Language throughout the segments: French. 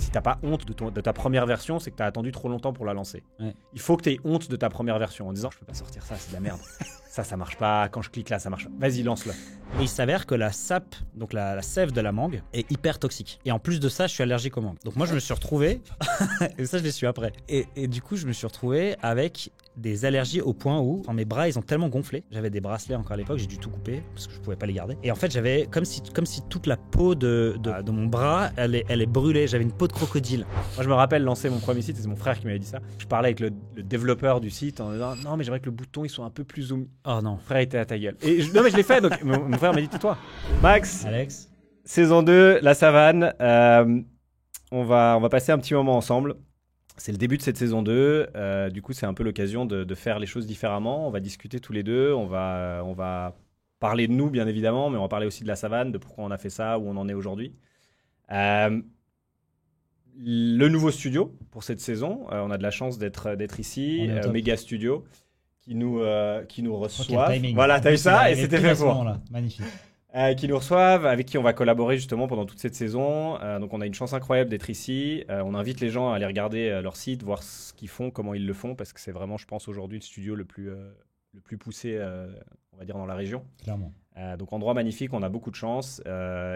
Si t'as pas honte de ta première version, c'est que t'as attendu trop longtemps pour la lancer. Ouais. Il faut que t'aies honte de ta première version en disant je peux pas sortir ça, c'est de la merde. ça marche pas. Quand je clique là, ça marche pas. Vas-y, lance-le. Et il s'avère que la sape, donc la sève de la mangue, est hyper toxique. Et en plus de ça, je suis allergique aux mangues. Donc moi, je me suis retrouvé, et ça, je l'ai su après. Et du coup, je me suis retrouvé avec des allergies au point où mes bras, ils ont tellement gonflé. J'avais des bracelets encore à l'époque, j'ai dû tout couper parce que je pouvais pas les garder. Et en fait, j'avais comme si toute la peau de mon bras, elle est brûlée. J'avais une peau de crocodile. Moi, je me rappelle lancer mon premier site, et c'est mon frère qui m'avait dit ça. Je parlais avec le développeur du site en disant non, mais j'aimerais que le bouton il soit un peu plus zoom. Oh non. Mon frère était à ta gueule. Et non, mais je l'ai fait, donc mon frère m'a dit tais-toi. Max, Alex, saison 2, la savane. On va passer un petit moment ensemble. C'est le début de cette saison 2. Du coup, c'est un peu l'occasion de faire les choses différemment. On va discuter tous les deux. On va parler de nous, bien évidemment, mais on va parler aussi de la savane, de pourquoi on a fait ça, où on en est aujourd'hui. Le nouveau studio pour cette saison, on a de la chance d'être ici, On est au top. Méga Studio, qui nous quel reçoivent. timing. Voilà, t'as vu ça, et C'est c'était fait pour. là. Magnifique. Qui nous reçoivent, avec qui on va collaborer justement pendant toute cette saison. Donc on a une chance incroyable d'être ici. On invite les gens à aller regarder leur site, voir ce qu'ils font, comment ils le font, parce que c'est vraiment, je pense, aujourd'hui le studio le plus poussé, on va dire, dans la région. Clairement. Donc endroit magnifique, on a beaucoup de chance.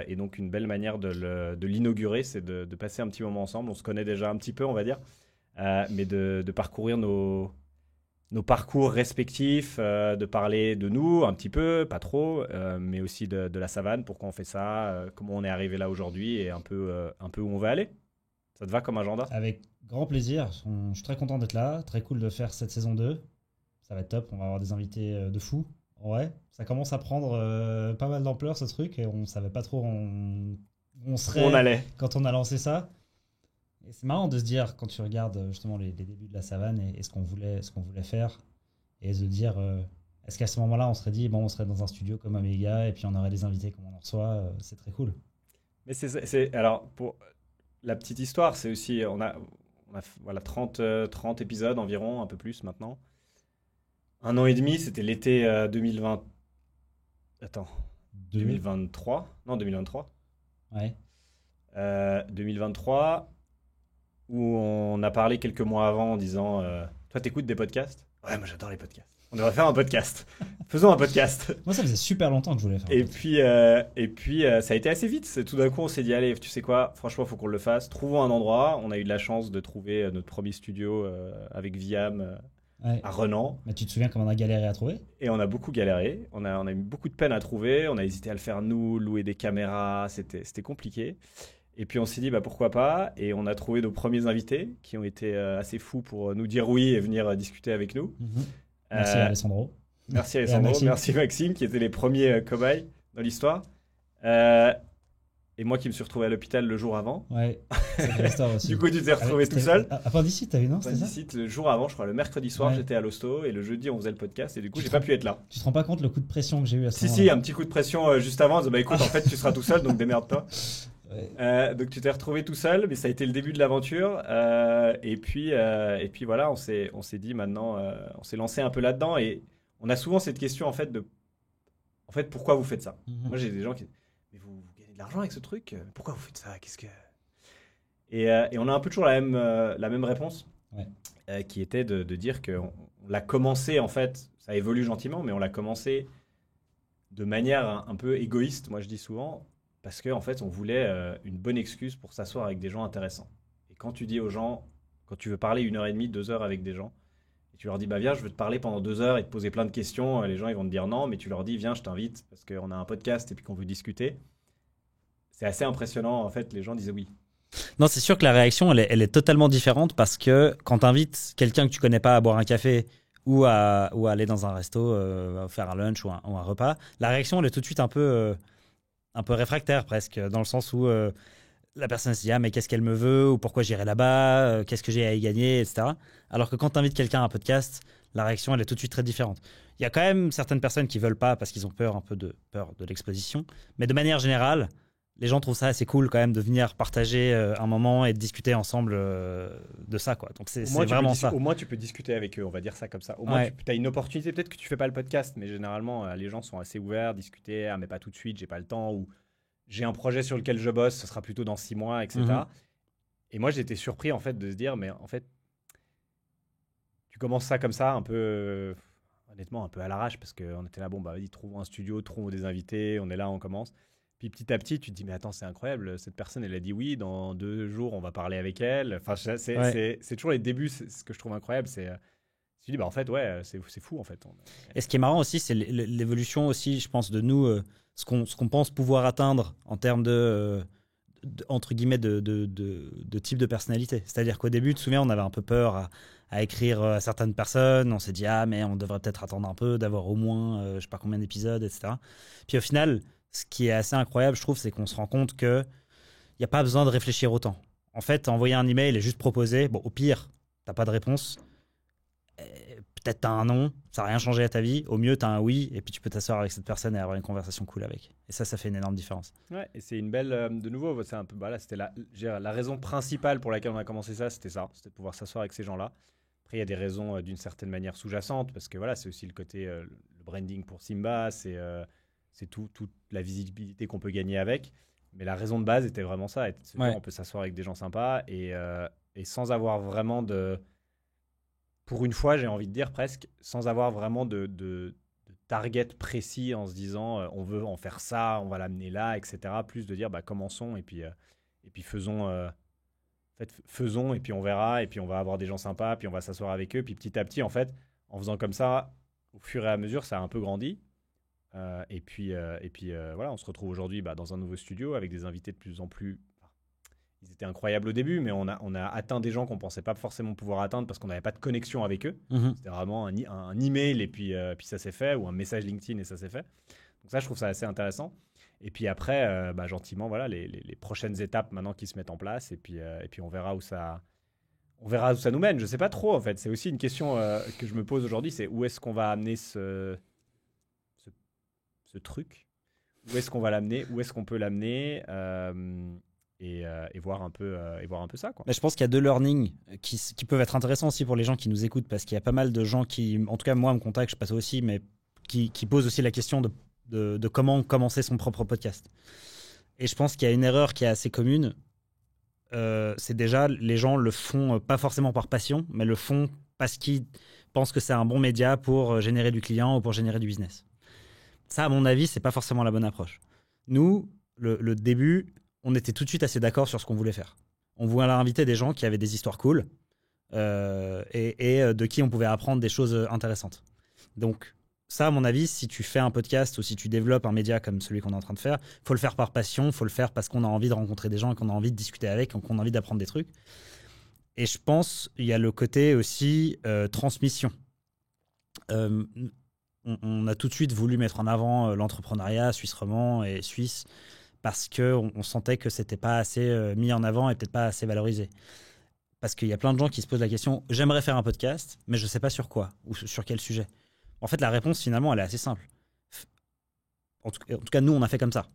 Et donc une belle manière de l'inaugurer, c'est de passer un petit moment ensemble. On se connaît déjà un petit peu, on va dire, mais de parcourir nos parcours respectifs, de parler de nous un petit peu, pas trop, mais aussi de la savane, pourquoi on fait ça, comment on est arrivé là aujourd'hui et un peu où on va aller. Ça te va comme agenda? Avec grand plaisir. Je suis très content d'être là. Très cool de faire cette saison 2. Ça va être top. On va avoir des invités de fou. Ouais, ça commence à prendre pas mal d'ampleur ce truc. Et on savait pas trop où on serait On allait. quand on a lancé ça. Et c'est marrant de se dire, quand tu regardes justement les débuts de la savane et ce qu'on voulait faire, et de dire, est-ce qu'à ce moment-là, on serait dit, bon, on serait dans un studio comme Améga, et puis on aurait des invités comme on en reçoit, c'est très cool. Mais alors, pour la petite histoire, c'est aussi, on a voilà, 30 épisodes environ, un peu plus maintenant. 1 an et demi, c'était l'été 2020. Attends, 2023? Non, 2023. Ouais. 2023, où on a parlé quelques mois avant en disant toi, t'écoutes des podcasts? Ouais, moi j'adore les podcasts. On devrait faire un podcast. Faisons un podcast. Moi, ça faisait super longtemps que je voulais faire. Et puis ça a été assez vite. Tout d'un coup, on s'est dit allez, tu sais quoi, franchement, faut qu'on le fasse. Trouvons un endroit. On a eu de la chance de trouver notre premier studio avec Viam Ouais. à Renan. Mais tu te souviens comment on a galéré à trouver? Et on a beaucoup galéré. On a eu beaucoup de peine à trouver. On a hésité à le faire nous, louer des caméras. C'était compliqué. Et puis on s'est dit pourquoi pas. Et on a trouvé nos premiers invités qui ont été assez fous pour nous dire oui et venir discuter avec nous. Merci Alessandro. Merci Alessandro, merci Maxime qui étaient les premiers cobayes dans l'histoire. Et moi qui me suis retrouvé à l'hôpital le jour avant. Ouais, c'est une histoire aussi. Du coup, tu t'es retrouvé tout seul. Appendicite, t'as vu, non? C'était ça? Appendicite, le jour avant, je crois, le mercredi soir, Ouais. j'étais à l'hosto et le jeudi, on faisait le podcast et du coup, j'ai pas pu être là. Tu te rends pas compte le coup de pression que j'ai eu à ce Si, moment-là? un petit coup de pression juste avant. Écoute, en fait, tu seras tout seul, donc démerde-toi. Ouais. Donc tu t'es retrouvé tout seul, mais ça a été le début de l'aventure. Et puis voilà, on s'est dit maintenant, on s'est lancé un peu là-dedans et on a souvent cette question en fait pourquoi vous faites ça? Moi j'ai des gens qui disent mais vous gagnez de l'argent avec ce truc, pourquoi vous faites ça? Et on a un peu toujours la même réponse, qui était de dire qu'on l'a commencé en fait, ça évolue gentiment, mais on l'a commencé de manière un peu égoïste, moi je dis souvent. Parce qu'en fait, on voulait une bonne excuse pour s'asseoir avec des gens intéressants. Et quand tu dis aux gens, quand tu veux parler 1 heure et demie, 2 heures avec des gens, et tu leur dis, viens, je veux te parler pendant 2 heures et te poser plein de questions, les gens ils vont te dire non, mais tu leur dis, viens, je t'invite parce qu'on a un podcast et puis qu'on veut discuter. C'est assez impressionnant, en fait, les gens disaient oui. Non, c'est sûr que la réaction, elle est totalement différente parce que quand tu invites quelqu'un que tu connais pas à boire un café ou à aller dans un resto, faire un lunch ou un repas, la réaction, elle est tout de suite un peu réfractaire presque, dans le sens où la personne se dit « Ah, mais qu'est-ce qu'elle me veut ?» ou « Pourquoi j'irai là-bas ? Qu'est-ce que j'ai à y gagner ?» etc. Alors que quand tu invites quelqu'un à un podcast, la réaction, elle est tout de suite très différente. Il y a quand même certaines personnes qui veulent pas parce qu'ils ont peur de l'exposition. Mais de manière générale, les gens trouvent ça assez cool quand même de venir partager un moment et de discuter ensemble de ça, quoi. Donc c'est vraiment ça. Au moins, tu peux discuter avec eux, on va dire ça comme ça. Au moins, tu as une opportunité. Peut-être que tu fais pas le podcast, mais généralement, les gens sont assez ouverts, discuter. Ah, mais pas tout de suite, j'ai pas le temps. Ou j'ai un projet sur lequel je bosse, ce sera plutôt dans 6 mois, etc. et moi, j'étais surpris en fait de se dire, mais en fait, tu commences ça comme ça, un peu, honnêtement, un peu à l'arrache, parce qu'on était là, bon, bah, vas-y, trouvons un studio, trouvons des invités, on est là, on commence. Puis petit à petit, tu te dis, mais attends, c'est incroyable, cette personne, elle a dit oui, dans 2 jours, on va parler avec elle. Enfin, Ouais. c'est toujours les débuts, c'est ce que je trouve incroyable, tu te dis, bah, en fait, ouais, c'est fou, en fait. Et ce qui est marrant aussi, c'est l'évolution aussi, je pense, de nous, ce qu'on pense pouvoir atteindre en termes entre guillemets, de type de personnalité. C'est-à-dire qu'au début, tu te souviens, on avait un peu peur à écrire à certaines personnes. On s'est dit, ah, mais on devrait peut-être attendre un peu, d'avoir au moins, je sais pas combien d'épisodes, etc. Puis au final, ce qui est assez incroyable, je trouve, c'est qu'on se rend compte qu'il n'y a pas besoin de réfléchir autant. En fait, envoyer un email et juste proposer, bon, au pire, t'as pas de réponse. Peut-être tu as un non, ça n'a rien changé à ta vie. Au mieux, tu as un oui, et puis tu peux t'asseoir avec cette personne et avoir une conversation cool avec. Et ça fait une énorme différence. Ouais, et c'est une belle. De nouveau, c'est un peu. Bah là, c'était la raison principale pour laquelle on a commencé ça, c'était ça. C'était de pouvoir s'asseoir avec ces gens-là. Après, il y a des raisons d'une certaine manière sous-jacentes, parce que voilà, c'est aussi le côté. Le branding pour Simba, c'est toute la visibilité qu'on peut gagner avec. Mais la raison de base était vraiment ça. Être, se dire, Ouais. on peut s'asseoir avec des gens sympas et sans avoir vraiment de. Pour une fois, j'ai envie de dire presque, sans avoir vraiment de target précis en se disant on veut en faire ça, on va l'amener là, etc. Plus de dire bah, commençons et puis faisons, en fait, faisons et puis on verra et puis on va avoir des gens sympas, puis on va s'asseoir avec eux. Puis petit à petit, en fait, en faisant comme ça, au fur et à mesure, ça a un peu grandi. Voilà, on se retrouve aujourd'hui bah, dans un nouveau studio avec des invités de plus en plus. Ils étaient incroyables au début, mais on a atteint des gens qu'on pensait pas forcément pouvoir atteindre parce qu'on n'avait pas de connexion avec eux. Mhm. C'était vraiment un email et puis ça s'est fait, ou un message LinkedIn et ça s'est fait. Donc ça, je trouve ça assez intéressant. Et puis après, bah, gentiment, voilà, les prochaines étapes maintenant qui se mettent en place et puis on verra où ça nous mène. Je sais pas trop en fait. C'est aussi une question que je me pose aujourd'hui, c'est où est-ce qu'on va amener ce, ce truc? Où est-ce qu'on va l'amener? Où est-ce qu'on peut l'amener? Et voir un peu ça, quoi. Mais je pense qu'il y a deux learnings qui peuvent être intéressants aussi pour les gens qui nous écoutent, parce qu'il y a pas mal de gens qui, en tout cas moi, me contactent, je passe aussi, mais qui posent aussi la question de comment commencer son propre podcast. Et je pense qu'il y a une erreur qui est assez commune. C'est déjà, les gens le font pas forcément par passion, mais le font parce qu'ils pensent que c'est un bon média pour générer du client ou pour générer du business. Ça, à mon avis, c'est pas forcément la bonne approche. Nous, le début, on était tout de suite assez d'accord sur ce qu'on voulait faire. On voulait inviter des gens qui avaient des histoires cool et de qui on pouvait apprendre des choses intéressantes. Donc, ça, à mon avis, si tu fais un podcast ou si tu développes un média comme celui qu'on est en train de faire, il faut le faire par passion, il faut le faire parce qu'on a envie de rencontrer des gens et qu'on a envie de discuter avec, qu'on a envie d'apprendre des trucs. Et je pense il y a le côté aussi transmission. Euh, on a tout de suite voulu mettre en avant l'entrepreneuriat suisse romand et suisse parce qu'on sentait que c'était pas assez mis en avant et peut-être pas assez valorisé. Parce qu'il y a plein de gens qui se posent la question, j'aimerais faire un podcast, mais je sais pas sur quoi ou sur quel sujet. En fait, la réponse, finalement, elle est assez simple. En tout cas, nous, on a fait comme ça.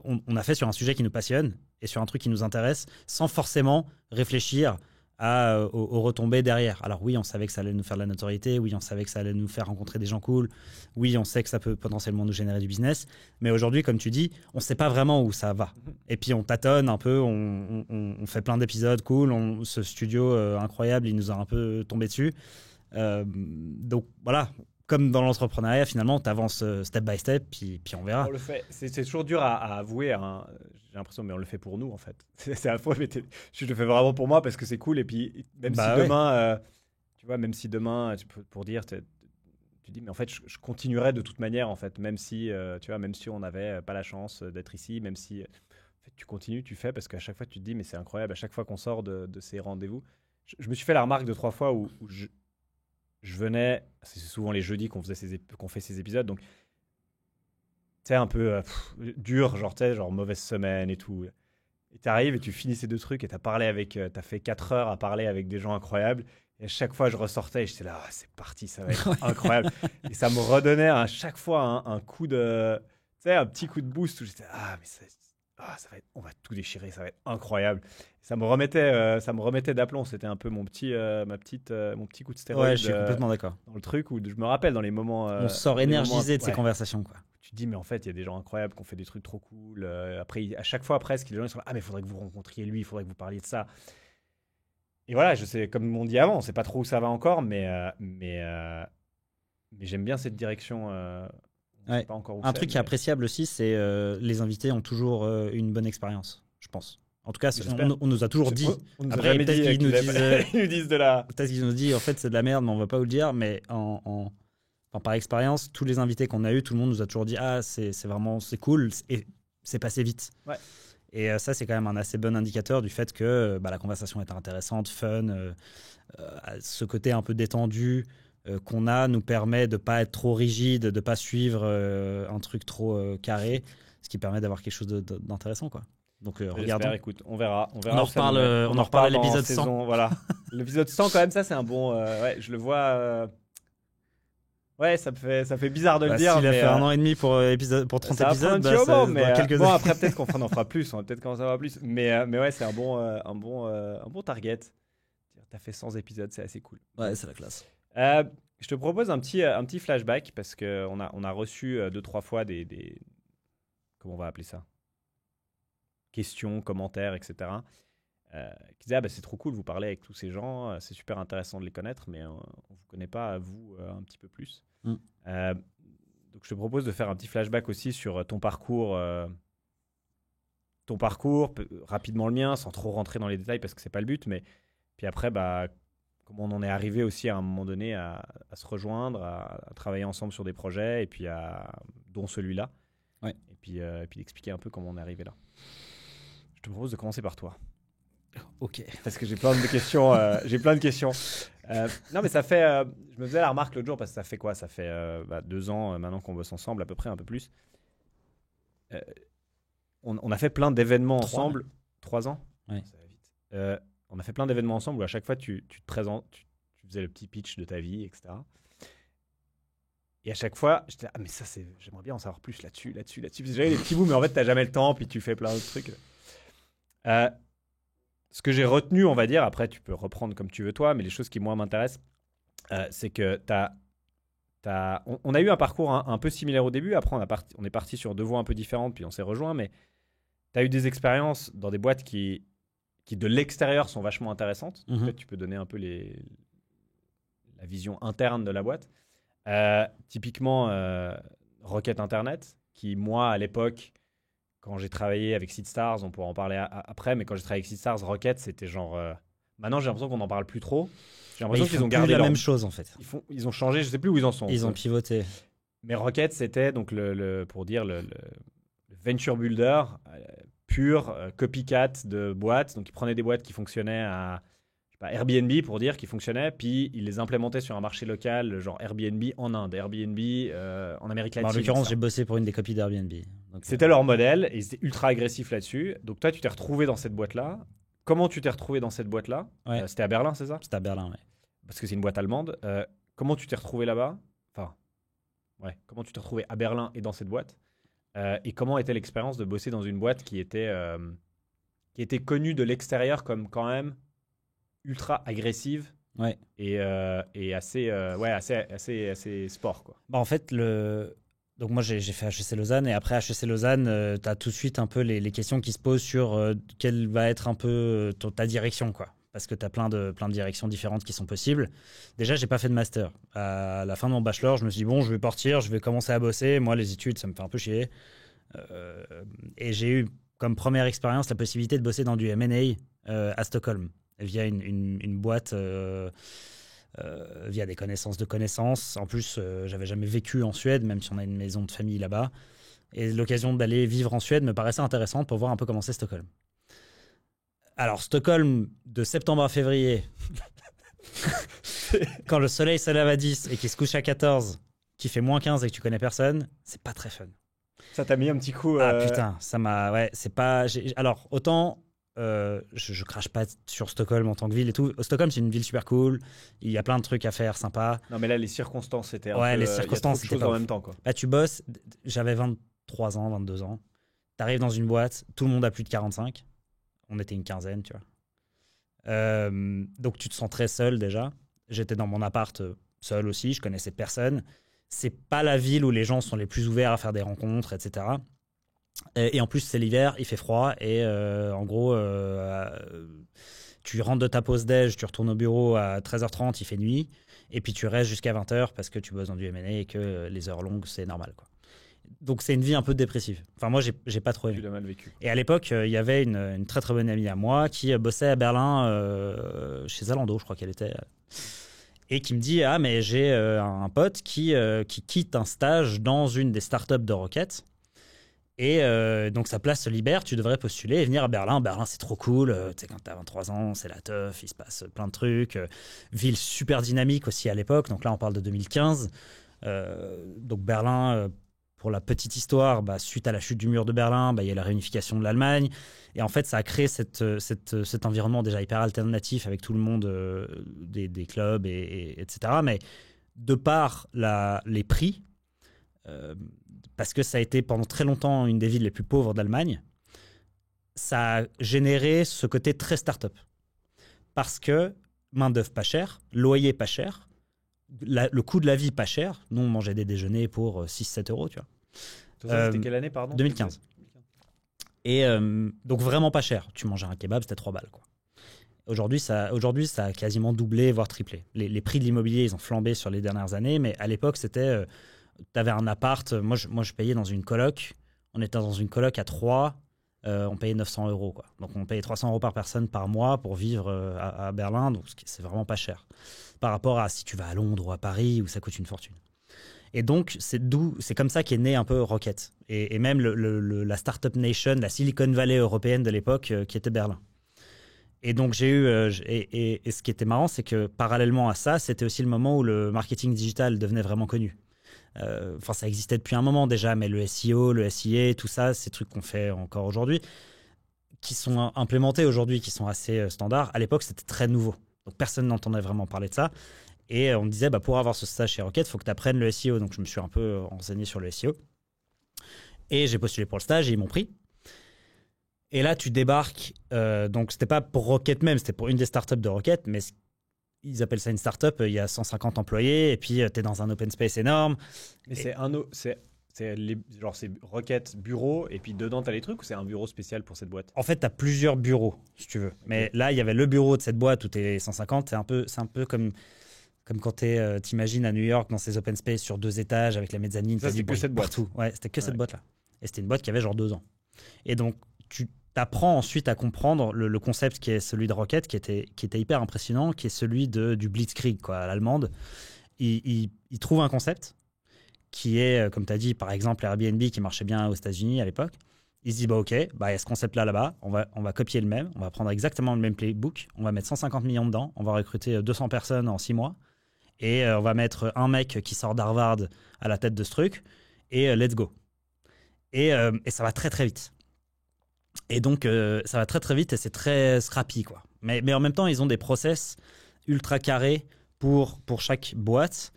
On a fait sur un sujet qui nous passionne et sur un truc qui nous intéresse, sans forcément réfléchir aux retombées derrière. Alors oui, on savait que ça allait nous faire de la notoriété, oui, on savait que ça allait nous faire rencontrer des gens cool, oui, on sait que ça peut potentiellement nous générer du business, mais aujourd'hui, comme tu dis, on ne sait pas vraiment où ça va. Et puis on tâtonne un peu, on fait plein d'épisodes cool, ce studio incroyable, il nous a un peu tombé dessus. Donc voilà, comme dans l'entrepreneuriat, finalement, tu avances step by step, puis on verra. On le fait. C'est toujours dur à avouer, hein. J'ai l'impression, mais on le fait pour nous, en fait. C'est à la fois, mais je le fais vraiment pour moi parce que c'est cool. Et puis, même si Bah ouais. demain, tu vois, même si demain, pour dire, tu dis, mais en fait, je continuerai de toute manière, en fait, même si, tu vois, même si on n'avait pas la chance d'être ici, même si, en fait, tu continues, tu fais parce qu'à chaque fois, tu te dis, mais c'est incroyable, à chaque fois qu'on sort de ces rendez-vous. Je me suis fait la remarque 2, 3 fois où je venais, c'est souvent les jeudis qu'on fait ces épisodes, donc tu sais, un peu dur, genre, tu sais, genre mauvaise semaine et tout. Et t'arrives et tu finis ces 2 trucs et t'as fait 4 heures à parler avec des gens incroyables. Et à chaque fois, je ressortais et j'étais là, ah, c'est parti, ça va être incroyable. Et ça me redonnait à chaque fois un coup de, tu sais, un petit coup de boost où j'étais, ah, mais ça va être, on va tout déchirer, ça va être incroyable. Et ça me remettait d'aplomb. C'était un peu mon petit coup de Ouais, je stéroïde suis complètement d'accord. dans le truc où je me rappelle dans les moments, On sort dans les moments, énergisé de ces ouais, conversations, quoi. tu te dis, mais en fait, il y a des gens incroyables qui ont fait des trucs trop cool. Après, à chaque fois, presque, les gens ils sont là, ah, mais il faudrait que vous rencontriez lui, il faudrait que vous parliez de ça. Et voilà, je sais, comme on dit avant, on ne sait pas trop où ça va encore, mais j'aime bien cette direction. On sait pas encore où Un c'est, truc qui est appréciable aussi, c'est les invités ont toujours une bonne expérience, je pense. En tout cas, on nous a toujours dit. On nous a Après, jamais peut-être dit qu'ils nous disent, ils nous disent de la. peut-être qu'ils nous disent, en fait, c'est de la merde, mais on va pas vous le dire. Mais par expérience, tous les invités qu'on a eu, tout le monde nous a toujours dit, ah, c'est cool, et c'est passé vite. Ouais. Et ça, c'est quand même un assez bon indicateur du fait que la conversation est intéressante, fun, ce côté un peu détendu qu'on a nous permet de pas être trop rigide, de pas suivre un truc trop carré, ce qui permet d'avoir quelque chose d'intéressant, quoi. Donc regardons. Écoute, on verra. On en reparle à l'épisode 100. Voilà. L'épisode 100 quand même, ça c'est un bon. Ouais, je le vois. Ouais, ça fait bizarre de le dire. S'il a fait 1 an et demi pour 30 épisodes, ça moment, mais quelques bon, années. après peut-être qu'on en fera plus, on va peut-être commencer à en avoir plus. Mais ouais, c'est un bon target. T'as fait 100 épisodes, c'est assez cool. Ouais, c'est la classe. Je te propose un petit flashback parce qu'on a reçu 2-3 fois des. Comment on va appeler ça? Questions, commentaires, etc. Qui disaient c'est trop cool, vous parlez avec tous ces gens, c'est super intéressant de les connaître, mais on ne vous connaît pas, vous, un petit peu plus. Donc je te propose de faire un petit flashback aussi sur ton parcours, rapidement le mien, sans trop rentrer dans les détails parce que c'est pas le but, mais puis après, comment on en est arrivé aussi à un moment donné à se rejoindre, à travailler ensemble sur des projets, et puis dont celui-là. Ouais. Et puis d'expliquer un peu comment on est arrivé là. Je te propose de commencer par toi. Ok. Parce que j'ai plein de questions. Non, mais ça fait. Je me faisais la remarque l'autre jour parce que ça fait quoi? Ça fait 2 ans maintenant qu'on bosse ensemble, à peu près, un peu plus. On a fait plein d'événements ensemble. 3 ans? Ouais. Ça va vite. On a fait plein d'événements ensemble où à chaque fois tu te présentes, tu faisais le petit pitch de ta vie, etc. Et à chaque fois, j'étais là, mais ça, j'aimerais bien en savoir plus là-dessus. Parce que j'avais des petits bouts, mais en fait, t'as jamais le temps, puis tu fais plein d'autres trucs. Ce que j'ai retenu, on va dire, après tu peux reprendre comme tu veux toi, mais les choses qui moi m'intéressent, c'est que on a eu un parcours un peu similaire au début, après on est parti sur 2 voies un peu différentes, puis on s'est rejoints, mais tu as eu des expériences dans des boîtes qui de l'extérieur sont vachement intéressantes. En fait, tu peux donner un peu la vision interne de la boîte. Typiquement, Rocket Internet, qui moi à l'époque, quand j'ai travaillé avec Seedstars, on pourra en parler après, mais quand j'ai travaillé avec Seedstars, Rocket, c'était genre. Maintenant, j'ai l'impression qu'on n'en parle plus trop. J'ai l'impression qu'ils ont gardé la même chose en fait. Ils ont changé, je sais plus où ils en sont. Ils ont pivoté. Mais Rocket, c'était donc pour dire le venture builder pur, copycat de boîtes. Donc ils prenaient des boîtes qui fonctionnaient à Airbnb pour dire qui fonctionnaient, puis ils les implémentaient sur un marché local, genre Airbnb en Inde, Airbnb en Amérique latine. En l'occurrence, j'ai bossé pour une des copies d'Airbnb. C'était leur modèle et ils étaient ultra agressifs là-dessus. Donc toi, tu t'es retrouvé dans cette boîte-là. Comment tu t'es retrouvé dans cette boîte-là? Ouais. C'était à Berlin, c'est ça? C'était à Berlin, ouais. Parce que c'est une boîte allemande. Comment tu t'es retrouvé là-bas? Enfin, ouais. Comment tu t'es retrouvé à Berlin et dans cette boîte? Et comment était l'expérience de bosser dans une boîte qui était connue de l'extérieur comme quand même ultra agressive, ouais. Et assez sport, quoi. En fait, donc moi j'ai fait HEC Lausanne, et après HEC Lausanne, tu as tout de suite un peu les questions qui se posent sur quelle va être un peu ta direction, quoi. Parce que tu as plein de directions différentes qui sont possibles. Déjà, j'ai pas fait de master. À la fin de mon bachelor, je me suis dit, bon, je vais partir, je vais commencer à bosser. Moi, les études, ça me fait un peu chier. Et j'ai eu comme première expérience la possibilité de bosser dans du M&A à Stockholm, via une boîte, via des connaissances de connaissances. En plus, j'avais jamais vécu en Suède, même si on a une maison de famille là-bas. Et l'occasion d'aller vivre en Suède me paraissait intéressante pour voir un peu comment c'est Stockholm. Alors, Stockholm, de septembre à février, quand le soleil se lève à 10 et qu'il se couche à 14, qui fait moins 15 et que tu connais personne, c'est pas très fun. Ça t'a mis un petit coup. Ah putain, ça m'a. Ouais, c'est pas. Alors, autant. Je crache pas sur Stockholm en tant que ville et tout. Stockholm, c'est une ville super cool. Il y a plein de trucs à faire sympa. Non, mais là, les circonstances, c'était un peu. Les circonstances, c'était en même temps, quoi. Là, tu bosses. J'avais 23 ans, 22 ans. T'arrives dans une boîte, tout le monde a plus de 45. On était une quinzaine, tu vois. Donc, tu te sens très seul déjà. J'étais dans mon appart seul aussi. Je connaissais personne. C'est pas la ville où les gens sont les plus ouverts à faire des rencontres, etc. Et en plus, c'est l'hiver, il fait froid. Et en gros, Tu rentres de ta pause déj, tu retournes au bureau à 13h30, il fait nuit, et puis tu restes jusqu'à 20h parce que tu bosses dans du M&A et que les heures longues, c'est normal, quoi. Donc c'est une vie un peu dépressive. Enfin, moi, j'ai pas trop aimé. Tu l'as mal vécu. Et à l'époque, il y avait une très très bonne amie à moi qui bossait à Berlin, chez Zalando, je crois qu'elle était. Et qui me dit, ah, mais j'ai un pote qui quitte un stage dans une des startups de Rocket. Et donc sa place se libère, tu devrais postuler et venir à Berlin. Berlin, c'est trop cool. Tu sais, quand t'as 23 ans, c'est la teuf, il se passe plein de trucs. Ville super dynamique aussi à l'époque. Donc là, on parle de 2015. Donc Berlin, pour la petite histoire, suite à la chute du mur de Berlin, il y a la réunification de l'Allemagne. Et en fait, ça a créé cet environnement déjà hyper alternatif avec tout le monde des clubs, etc. Mais de par les prix, parce que ça a été pendant très longtemps une des villes les plus pauvres d'Allemagne, ça a généré ce côté très start-up. Parce que main-d'œuvre pas chère, loyer pas cher, le coût de la vie pas cher. Nous, on mangeait des déjeuners pour 6-7 euros, tu vois. C'était quelle année, pardon? 2015. Et donc vraiment pas cher. Tu mangeais un kebab, c'était 3 balles, quoi. Aujourd'hui, ça a quasiment doublé, voire triplé. Les prix de l'immobilier, ils ont flambé sur les dernières années, mais à l'époque, c'était... tu avais un appart, moi je payais dans une coloc, on était dans une coloc à 3, on payait 900 euros, quoi. Donc on payait 300 euros par personne par mois pour vivre à Berlin, donc c'est vraiment pas cher. Par rapport à si tu vas à Londres ou à Paris, où ça coûte une fortune. Et donc c'est comme ça qu'est né un peu Rocket. Et même la Startup Nation, la Silicon Valley européenne de l'époque, qui était Berlin. Et donc j'ai eu et ce qui était marrant, c'est que parallèlement à ça, c'était aussi le moment où le marketing digital devenait vraiment connu. Enfin, ça existait depuis un moment déjà, mais le SEO, le SEA, tout ça, ces trucs qu'on fait encore aujourd'hui, qui sont implémentés aujourd'hui, qui sont assez standards. À l'époque, c'était très nouveau. Donc personne n'entendait vraiment parler de ça. Et on me disait, pour avoir ce stage chez Rocket, il faut que tu apprennes le SEO. Donc je me suis un peu renseigné sur le SEO. Et j'ai postulé pour le stage et ils m'ont pris. Et là, tu débarques. Donc c'était pas pour Rocket même, c'était pour une des startups de Rocket, mais ils appellent ça une startup. Il y a 150 employés et puis tu es dans un open space énorme. Mais c'est Rocket bureau et puis dedans tu as les trucs, ou c'est un bureau spécial pour cette boîte? En fait, tu as plusieurs bureaux, si tu veux. Okay. Mais là, il y avait le bureau de cette boîte où tu es 150. C'est un peu comme quand t'imagines à New York dans ces open space sur 2 étages avec la mezzanine. Ça, c'était que cette boîte. Partout. Ouais, c'était que cette boîte-là. Et c'était une boîte qui avait genre 2 ans. Et donc, tu apprends ensuite à comprendre le concept qui est celui de Rocket, qui était hyper impressionnant, qui est celui du Blitzkrieg, quoi, à l'allemande. Il trouve un concept qui est, comme tu as dit, par exemple, Airbnb qui marchait bien aux États-Unis à l'époque. Il se dit, OK, il y a ce concept-là là-bas, on va copier le même, on va prendre exactement le même playbook, on va mettre 150 millions dedans, on va recruter 200 personnes en 6 mois, et on va mettre un mec qui sort d'Harvard à la tête de ce truc, et let's go. Et ça va très très vite. Et donc, ça va très très vite et c'est très scrappy, quoi. Mais en même temps, ils ont des process ultra carrés pour chaque boîte,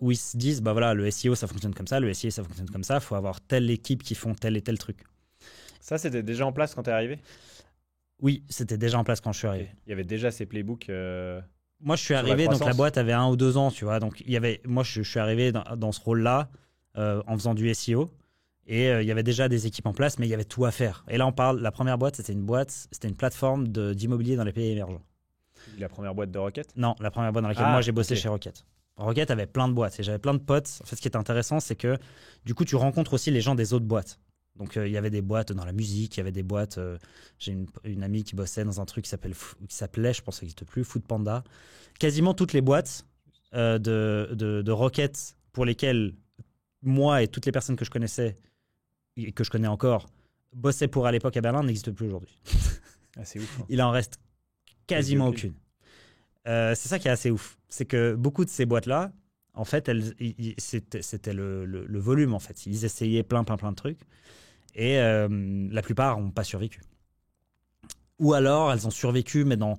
où ils se disent, voilà, le SEO, ça fonctionne comme ça, le SEA, ça fonctionne comme ça, il faut avoir telle équipe qui font tel et tel truc. Ça, c'était déjà en place quand tu es arrivé? Oui, c'était déjà en place quand je suis arrivé. Il y avait déjà ces playbooks. Moi, je suis arrivé, donc la boîte avait 1 ou 2 ans, tu vois. Donc, moi, je suis arrivé dans ce rôle-là en faisant du SEO. Et il y avait déjà des équipes en place, mais il y avait tout à faire. Et là, on parle, la première boîte, c'était une plateforme d'immobilier dans les pays émergents. La première boîte de Rocket? Non, la première boîte dans laquelle moi j'ai bossé chez Rocket. Rocket avait plein de boîtes et j'avais plein de potes. En fait, ce qui est intéressant, c'est que du coup, tu rencontres aussi les gens des autres boîtes. Donc, il y avait des boîtes dans la musique, il y avait des boîtes. J'ai une amie qui bossait dans un truc qui s'appelait, je pense que ça n'existe plus, Food Panda. Quasiment toutes les boîtes de Rocket pour lesquelles moi et toutes les personnes que je connaissais et que je connais encore bossaient pour à l'époque à Berlin n'existent plus aujourd'hui. Ah, c'est ouf. Hein. Il en reste quasiment aucune. C'est ça qui est assez ouf. C'est que beaucoup de ces boîtes-là, en fait, c'était le volume, en fait. Ils essayaient plein de trucs. Et la plupart n'ont pas survécu. Ou alors, elles ont survécu, mais dans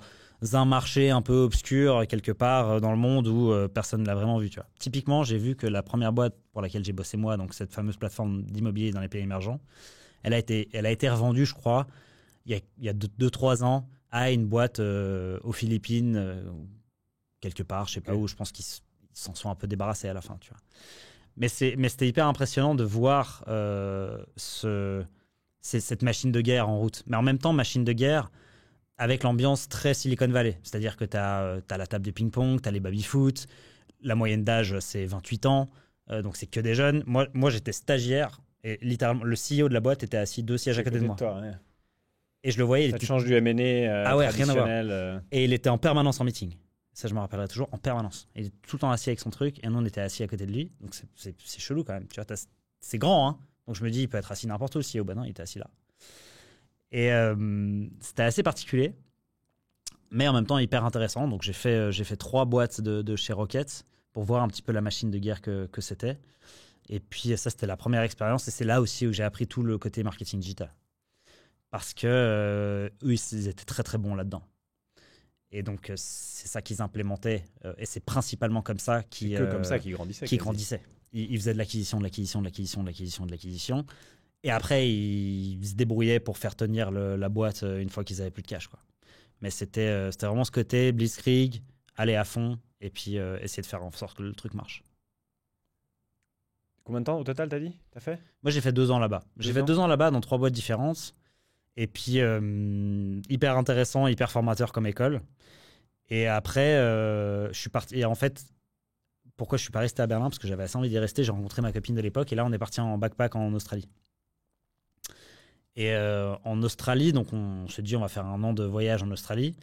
un marché un peu obscur, quelque part dans le monde où personne ne l'a vraiment vu. Tu vois. Typiquement, j'ai vu que la première boîte pour laquelle j'ai bossé moi, donc cette fameuse plateforme d'immobilier dans les pays émergents, elle a été revendue, je crois, il y a 2-3 ans, à une boîte aux Philippines, quelque part, je sais pas où, je pense qu'ils s'en sont un peu débarrassés à la fin, tu vois. Mais c'était hyper impressionnant de voir cette machine de guerre en route. Mais en même temps, machine de guerre avec l'ambiance très Silicon Valley. C'est-à-dire que tu as la table de ping-pong, tu as les baby-foot, la moyenne d'âge, c'est 28 ans, donc c'est que des jeunes. Moi j'étais stagiaire, et littéralement, le CEO de la boîte était assis 2 sièges à côté de moi. Toi, ouais. Et je le voyais. Ça te change du M&A Ah ouais, rien à voir. traditionnel. Et il était en permanence en meeting. Ça, je me rappellerai toujours, en permanence. Il est tout le temps assis avec son truc, et nous, on était assis à côté de lui. Donc, c'est chelou quand même. Tu vois, c'est grand, hein. Donc, je me dis, il peut être assis n'importe où, le CEO. Ben non, il était assis là. Et c'était assez particulier, mais en même temps, hyper intéressant. Donc, j'ai fait 3 boîtes de chez Rocket pour voir un petit peu la machine de guerre que c'était. Et puis, ça, c'était la première expérience. Et c'est là aussi où j'ai appris tout le côté marketing digital. Parce que eux, ils étaient très, très bons là-dedans. Et donc, c'est ça qu'ils implémentaient. Et c'est principalement comme ça qu'ils grandissaient. grandissaient. Ils faisaient de l'acquisition, de l'acquisition, de l'acquisition, de l'acquisition, de l'acquisition. Et après, ils se débrouillaient pour faire tenir la boîte une fois qu'ils avaient plus de cash, quoi. Mais c'était vraiment ce côté blitzkrieg, aller à fond et puis essayer de faire en sorte que le truc marche. Combien de temps au total, t'as dit? T'as fait? Moi, j'ai fait 2 ans là-bas. J'ai fait 2 ans là-bas dans 3 boîtes différentes. Et puis, hyper intéressant, hyper formateur comme école. Et après, je suis parti. Et en fait, pourquoi je suis pas resté à Berlin? Parce que j'avais assez envie d'y rester. J'ai rencontré ma copine de l'époque. Et là, on est parti en backpack en Australie. Et en Australie, donc on s'est dit, on va faire 1 an de voyage en Australie.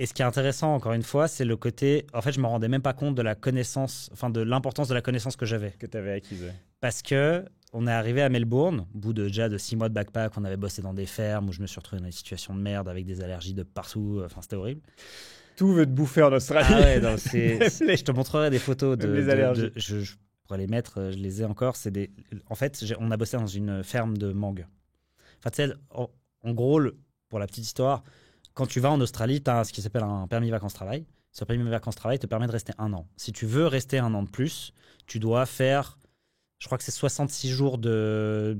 Et ce qui est intéressant, encore une fois, c'est le côté... En fait, je me rendais même pas compte de la connaissance, enfin de l'importance de la connaissance que j'avais. Que tu avais acquise. Parce que on est arrivé à Melbourne, au bout de déjà de 6 mois de backpack, on avait bossé dans des fermes où je me suis retrouvé dans des situations de merde avec des allergies de partout. Enfin, c'était horrible. Tout veut te bouffer en Australie. Ah ouais, non, je te montrerai des photos de les allergies. Je pourrais les mettre, je les ai encore. En fait, on a bossé dans une ferme de mangue. Enfin, tu sais, en gros, pour la petite histoire, quand tu vas en Australie, tu as ce qui s'appelle un permis vacances-travail. Ce permis vacances-travail te permet de rester 1 an. Si tu veux rester 1 an de plus, tu dois faire, je crois que c'est 66 jours de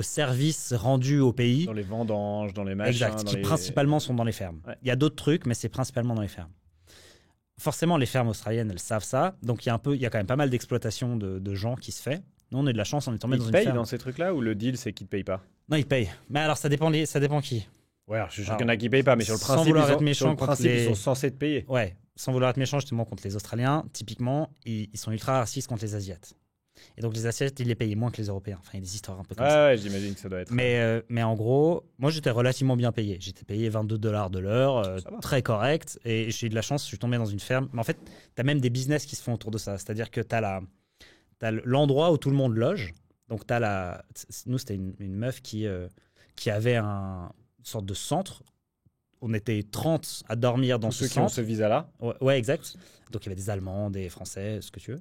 services rendus au pays. Dans les vendanges, dans les machins. Exact, qui principalement sont dans les fermes. Ouais. Il y a d'autres trucs, mais c'est principalement dans les fermes. Forcément, les fermes australiennes, elles savent ça. Donc, il y a quand même pas mal d'exploitation de gens qui se fait. Nous, on a de la chance, on est tombé dans une ferme. Ils payent dans ces trucs-là ou le deal, c'est qu'ils ne payent pas? Non, ils payent. Mais alors, ça dépend qui. Ouais, alors, je suis sûr qu'il y en a qui ne payent pas, mais sur le principe, ils sont censés te payer. Ouais, sans vouloir être méchant justement contre les Australiens, typiquement, ils sont ultra racistes contre les Asiates. Et donc les Asiates, ils les payaient moins que les Européens. Enfin, il y a des histoires un peu comme ça. Ouais, j'imagine que ça doit être. Mais en gros, moi, j'étais relativement bien payé. J'étais payé $22 de l'heure, très correct. Et j'ai eu de la chance, je suis tombé dans une ferme. Mais en fait, tu as même des business qui se font autour de ça. C'est-à-dire que tu as l'endroit où tout le monde loge. Donc, nous, c'était une meuf qui avait une sorte de centre. On était 30 à dormir dans ce centre. Ceux qui ont ce visa-là. Ouais, exact. Donc, il y avait des Allemands, des Français, ce que tu veux.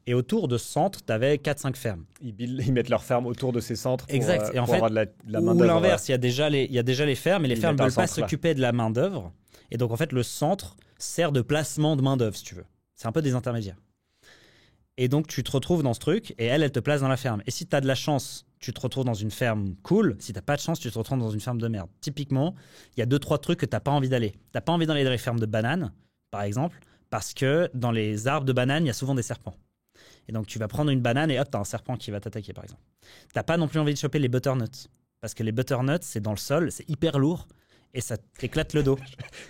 Et autour de ce centre, tu avais 4-5 fermes. Ils mettent leurs fermes autour de ces centres pour, exact. Et en fait, avoir de la main-d'œuvre. Ou l'inverse, il y a déjà les fermes, et les fermes ne veulent pas s'occuper de la main-d'œuvre. Et donc, en fait, le centre sert de placement de main-d'œuvre, si tu veux. C'est un peu des intermédiaires. Et donc, tu te retrouves dans ce truc, et elle te place dans la ferme. Et si tu as de la chance, tu te retrouves dans une ferme cool. Si tu n'as pas de chance, tu te retrouves dans une ferme de merde. Typiquement, il y a 2-3 trucs que tu n'as pas envie d'aller. Tu n'as pas envie d'aller dans les fermes de bananes, par exemple, parce que dans les arbres de bananes, il y a souvent des serpents. Et donc, tu vas prendre une banane et hop, tu as un serpent qui va t'attaquer, par exemple. Tu n'as pas non plus envie de choper les butternuts. Parce que les butternuts, c'est dans le sol, c'est hyper lourd et ça t'éclate le dos.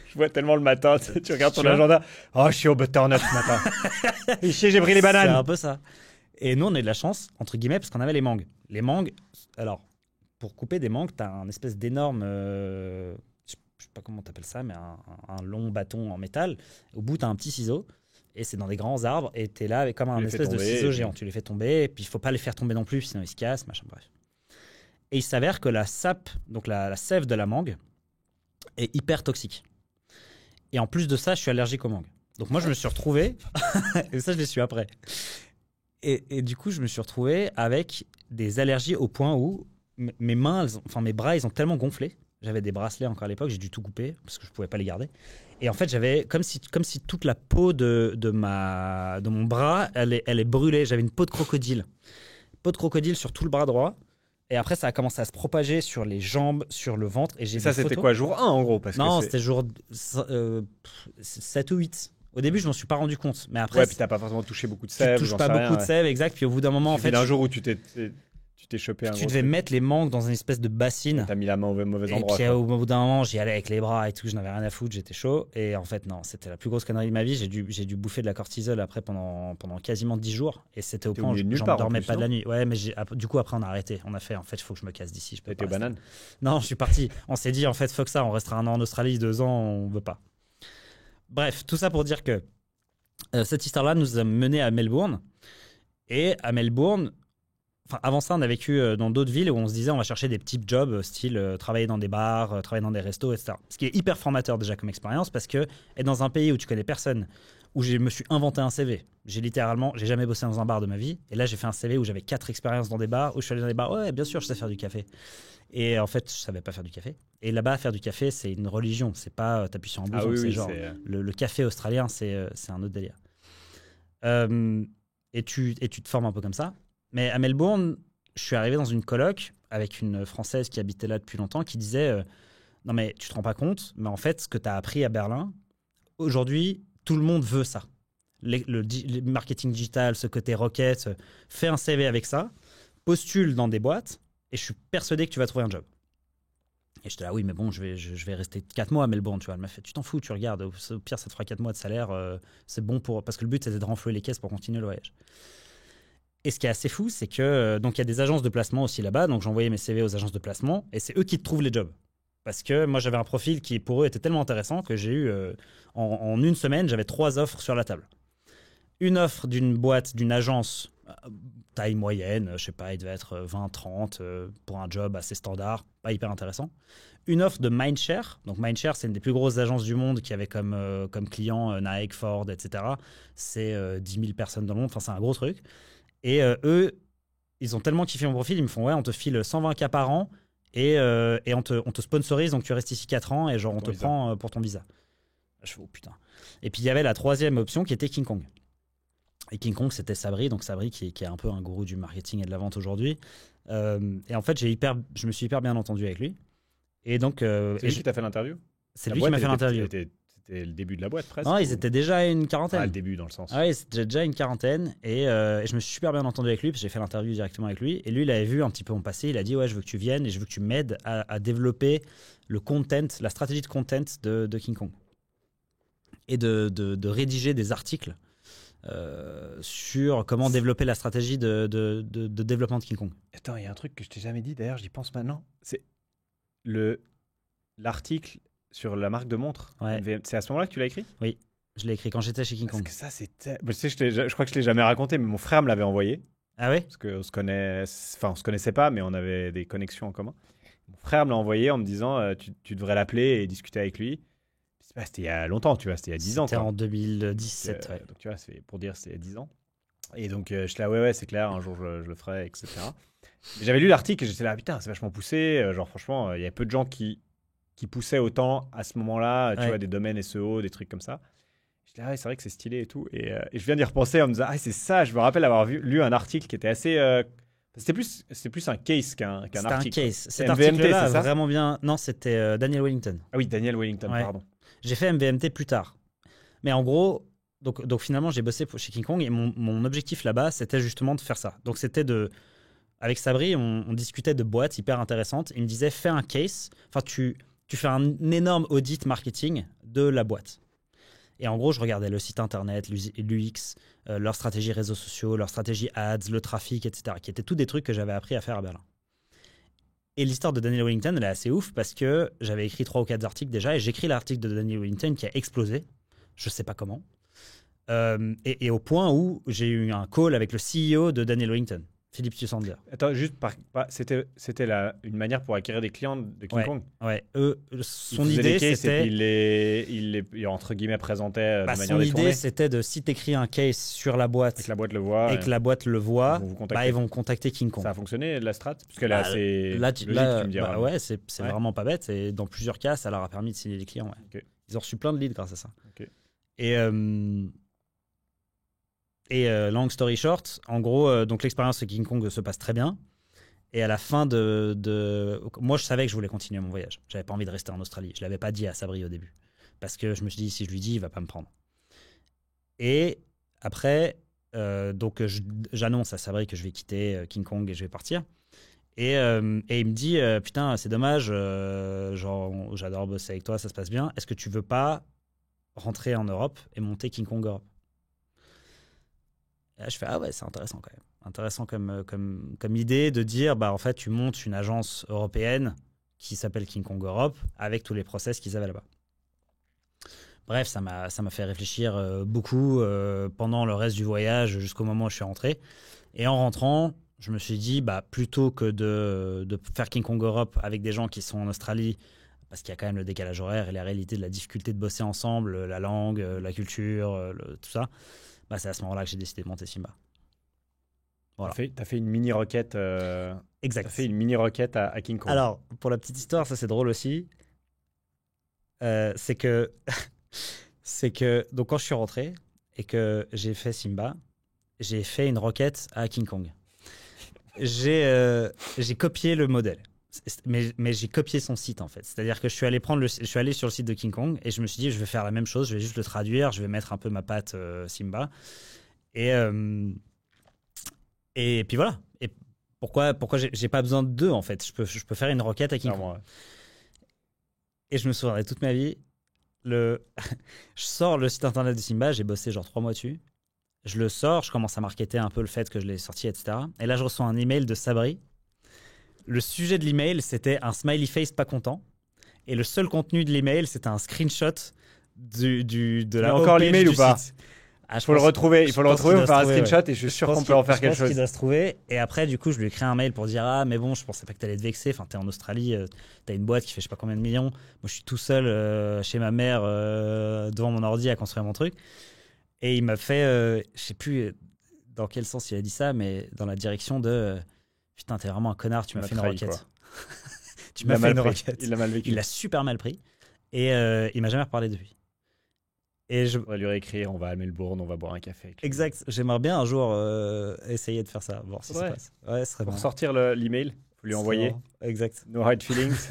Je vois tellement le matin, tu regardes ton agenda. Oh, je suis au butternut ce matin. Ici, j'ai pris les bananes. C'est un peu ça. Et nous, on a de la chance, entre guillemets, parce qu'on avait les mangues. Les mangues, alors, pour couper des mangues, tu as un espèce d'énorme, je sais pas comment tu appelles ça, mais un long bâton en métal. Au bout, tu as un petit ciseau. Et c'est dans des grands arbres, et tu es là avec comme un espèce de ciseau géant. Tu les fais tomber, et puis il ne faut pas les faire tomber non plus, sinon ils se cassent, machin, bref. Et il s'avère que la sape, donc la sève de la mangue, est hyper toxique. Et en plus de ça, je suis allergique aux mangues. Donc moi, je me suis retrouvé, et ça, je l'ai su après. Et du coup, je me suis retrouvé avec des allergies au point où mes mains, mes bras, ils ont tellement gonflé. J'avais des bracelets encore à l'époque, j'ai dû tout couper, parce que je ne pouvais pas les garder. Et en fait, j'avais comme si toute la peau de mon bras, elle est brûlée. J'avais une peau de crocodile. Peau de crocodile sur tout le bras droit. Et après, ça a commencé à se propager sur les jambes, sur le ventre. Et ça, c'était quoi, jour 1 en gros? Non, c'était jour 7 ou 8. Au début, je m'en suis pas rendu compte. Mais après, ouais, puis t'as pas forcément touché beaucoup de sève. Tu touches pas beaucoup de sève, exact. Puis au bout d'un moment, en fait. Un jour où tu t'es Tu t'es chopé un Tu gros devais truc. mettre les mangues dans une espèce de bassine. T'as mis la main au mauvais Et endroit. puis quoi. au bout d'un moment, j'y allais avec les bras et tout, je n'avais rien à foutre, j'étais chaud. Et en fait, non, c'était la plus grosse connerie de ma vie. J'ai dû bouffer de la cortisol après pendant quasiment 10 jours. Et c'était au T'es point au où milieu de nulle j'en part, en dormais plus, pas de non la nuit. Ouais, mais du coup, après, on a arrêté. On a fait, en fait, il faut que je me casse d'ici. Je peux T'as été pas aux rester. bananes. Non, je suis parti. On s'est dit, en fait, fuck ça, on restera 1 an en Australie, 2 ans, on veut pas. Bref, tout ça pour dire que cette histoire-là nous a menés à Melbourne. Et à Melbourne, enfin, avant ça, on a vécu dans d'autres villes où on se disait on va chercher des petits jobs, style travailler dans des bars, travailler dans des restos, etc. Ce qui est hyper formateur déjà comme expérience parce que être dans un pays où tu connais personne, où je me suis inventé un CV. J'ai jamais bossé dans un bar de ma vie. Et là, j'ai fait un CV où j'avais 4 expériences dans des bars, où je suis allé dans des bars. Ouais, bien sûr, je sais faire du café. Et en fait, je savais pas faire du café. Et là-bas, faire du café, c'est une religion. C'est pas t'appuies sur un bouton. Ah oui, c'est oui, genre c'est. le café australien, c'est un autre délire. Et tu te formes un peu comme ça. Mais à Melbourne, je suis arrivé dans une coloc avec une Française qui habitait là depuis longtemps qui disait non mais tu te rends pas compte, mais en fait ce que tu as appris à Berlin, aujourd'hui tout le monde veut ça. Le marketing digital, ce côté rocket, fais un CV avec ça, postule dans des boîtes et je suis persuadé que tu vas trouver un job. Et j'étais là, oui, mais bon, je vais rester 4 mois à Melbourne, tu vois. Elle m'a fait, tu t'en fous, tu regardes, au pire, ça te fera 4 mois de salaire, c'est bon pour. Parce que le but, c'était de renflouer les caisses pour continuer le voyage. Et ce qui est assez fou, c'est que donc il y a des agences de placement aussi là-bas. Donc j'envoyais mes CV aux agences de placement et c'est eux qui te trouvent les jobs. Parce que moi j'avais un profil qui pour eux était tellement intéressant que j'ai eu en une semaine j'avais 3 offres sur la table. Une offre d'une boîte, d'une agence taille moyenne, je sais pas, il devait être 20-30 pour un job assez standard, pas hyper intéressant. Une offre de Mindshare. Donc Mindshare, c'est une des plus grosses agences du monde qui avait comme client Nike, Ford, etc. C'est 10 000 personnes dans le monde, enfin c'est un gros truc. Et eux, ils ont tellement kiffé mon profil, ils me font ouais, on te file 120K par an et on te sponsorise, donc tu restes ici 4 ans et genre on te prend pour ton visa. Je fais oh putain. Et puis il y avait la troisième option qui était King Kong. Et King Kong, c'était Sabri, donc Sabri qui est un peu un gourou du marketing et de la vente aujourd'hui. Et en fait, je me suis hyper bien entendu avec lui. Et donc, c'est lui qui t'a fait l'interview. C'est lui qui m'a fait l'interview. C'était le début de la boîte presque. Non, ils étaient déjà une quarantaine. Ah, le début dans le sens. Ah, c'était déjà une quarantaine. Et je me suis super bien entendu avec lui, parce que j'ai fait l'interview directement avec lui. Et lui, il avait vu un petit peu mon passé. Il a dit ouais, je veux que tu viennes et je veux que tu m'aides à développer le content, la stratégie de content de King Kong. Et de rédiger des articles sur comment développer la stratégie de développement de King Kong. Attends, il y a un truc que je t'ai jamais dit, d'ailleurs, j'y pense maintenant. C'est l'article sur la marque de montre. Ouais. C'est à ce moment-là que tu l'as écrit? Oui, je l'ai écrit quand j'étais chez King Kong. Parce que ça, c'était... Tu sais, je crois que je l'ai jamais raconté, mais mon frère me l'avait envoyé. Ah ouais? Parce qu'on se connaissait pas, mais on avait des connexions en commun. Mon frère me l'a envoyé en me disant tu devrais l'appeler et discuter avec lui. C'était il y a longtemps, tu vois, c'était il y a 10 ans. C'était en 2017, ouais. Donc, tu vois, pour dire, c'est il y a 10 ans. Et donc, je suis là, ouais, c'est clair, un jour, je le ferai, etc. J'avais lu l'article et j'étais là, putain, c'est vachement poussé. Genre, franchement, il y a peu de gens qui poussaient autant à ce moment-là, tu vois, des domaines SEO, des trucs comme ça. J'étais là, ouais, c'est vrai que c'est stylé et tout. Et je viens d'y repenser en me disant, ah, c'est ça, je me rappelle avoir lu un article qui était assez... C'était plus un case qu'un article. C'était un case. Cet MVMT, article-là, c'est ça vraiment bien... Non, c'était Daniel Wellington. Ah oui, Daniel Wellington, Ouais. pardon. J'ai fait MVMT plus tard. Mais en gros, donc finalement, j'ai bossé chez King Kong et mon objectif là-bas, c'était justement de faire ça. Donc c'était avec Sabri, on discutait de boîtes hyper intéressantes. Il me disait, fais un case. Enfin, tu fais un énorme audit marketing de la boîte. Et en gros, je regardais le site internet, l'UX, leur stratégie réseaux sociaux, leur stratégie ads, le trafic, etc. Qui étaient tous des trucs que j'avais appris à faire à Berlin. Et l'histoire de Daniel Wellington, elle est assez ouf parce que j'avais écrit 3 ou 4 articles déjà et j'écris l'article de Daniel Wellington qui a explosé. Je sais pas comment. Et au point où j'ai eu un call avec le CEO de Daniel Wellington, Philippe Tussander. Attends, juste, c'était une manière pour acquérir des clients de King Kong. Ouais, son il idée, cases, c'était... il les, entre guillemets, présentait de manière son détournée. idée, c'était de, si tu écris un case sur la boîte Et que la boîte le voit. et que la boîte le voit, ils vont contacter King Kong. Ça a fonctionné, la strat? Parce qu'elle est assez logique, tu me diras. Ouais, c'est vraiment pas bête. Et dans plusieurs cas, ça leur a permis de signer des clients. Ouais. Okay. Ils ont reçu plein de leads grâce à ça. Okay. Et long story short, en gros, donc l'expérience de King Kong se passe très bien. Et à la fin moi, je savais que je voulais continuer mon voyage. J'avais pas envie de rester en Australie. Je l'avais pas dit à Sabri au début. Parce que je me suis dit, si je lui dis, il va pas me prendre. Et après, Donc, j'annonce à Sabri que je vais quitter King Kong et je vais partir. Et il me dit putain, c'est dommage, genre, j'adore bosser avec toi, ça se passe bien. Est-ce que tu veux pas rentrer en Europe et monter King Kong Europe? Et là, je fais ah ouais, c'est intéressant quand même. Intéressant comme idée de dire bah en fait, tu montes une agence européenne qui s'appelle King Kong Europe avec tous les process qu'ils avaient là-bas. Bref, ça m'a fait réfléchir beaucoup pendant le reste du voyage jusqu'au moment où je suis rentré. Et en rentrant, je me suis dit, bah, plutôt que de faire King Kong Europe avec des gens qui sont en Australie, parce qu'il y a quand même le décalage horaire et la réalité de la difficulté de bosser ensemble, la langue, la culture, tout ça, bah, c'est à ce moment-là que j'ai décidé de monter Simba. Voilà. T'as fait une mini requête. Exact. T'as fait une mini requête à King Kong. Alors, pour la petite histoire, ça c'est drôle aussi. C'est que, donc quand je suis rentré et que j'ai fait Simba, j'ai fait une requête à King Kong. J'ai copié le modèle, mais j'ai copié son site en fait. C'est-à-dire que je suis allé sur le site de King Kong et je me suis dit je vais faire la même chose, je vais juste le traduire, je vais mettre un peu ma patte Simba et puis voilà. Et pourquoi j'ai pas besoin de deux en fait. Je peux faire une requête à King Kong. Ouais. Et je me souviendrai toute ma vie. Je sors le site internet de Simba, j'ai bossé genre 3 mois dessus. Je le sors, je commence à marketer un peu le fait que je l'ai sorti, etc. Et là, je reçois un email de Sabri. Le sujet de l'email, c'était un smiley face pas content. Et le seul contenu de l'email, c'était un screenshot de la encore homepage l'email du ou pas? site. Il faut le retrouver, pour faire un screenshot et je suis sûr qu'on peut en faire quelque Je pense qu'il chose. doit se trouver. Et après, du coup, je lui ai écrit un mail pour dire ah, mais bon, je pensais pas que t'allais te vexer. Enfin, t'es en Australie, t'as une boîte qui fait je sais pas combien de millions. Moi, je suis tout seul chez ma mère devant mon ordi à construire mon truc. Et il m'a fait, je sais plus dans quel sens il a dit ça, mais dans la direction de putain, t'es vraiment un connard, tu m'as fait une requête. Tu m'as fait une requête. Il l'a mal vécu. Il l'a super mal pris. Et il m'a jamais reparlé depuis. Et on va lui réécrire, on va à Melbourne, on va boire un café. Exact. J'aimerais bien un jour essayer de faire ça, voir si ça passe. Ouais, ce serait pour bon. sortir l'email, il faut lui envoyer. Exact. No hard feelings.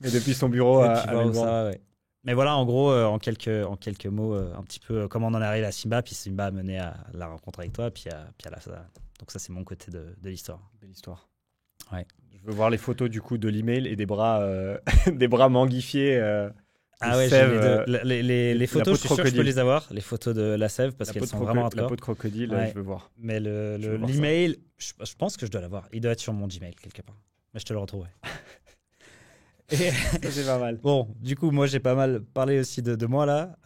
Mais depuis son bureau à Melbourne. Ça, ouais. Mais voilà, en gros, en quelques mots, un petit peu comment on en est arrivé à Simba, puis Simba a mené à la rencontre avec toi, puis à la fin. Donc ça, c'est mon côté de l'histoire. Belle histoire. Ouais. Je veux voir les photos du coup de l'email et des bras, des bras manguifiés. Ah ouais, sève, les photos, je suis sûr que je peux les avoir, les photos de la sève, parce qu'elles sont vraiment hardcore. La peau de crocodile, ouais. je veux voir. Mais l'email, je pense que je dois l'avoir. Il doit être sur mon Gmail quelque part. Mais je te le retrouverai. C'est pas mal. Bon, du coup, moi, j'ai pas mal parlé aussi de moi là.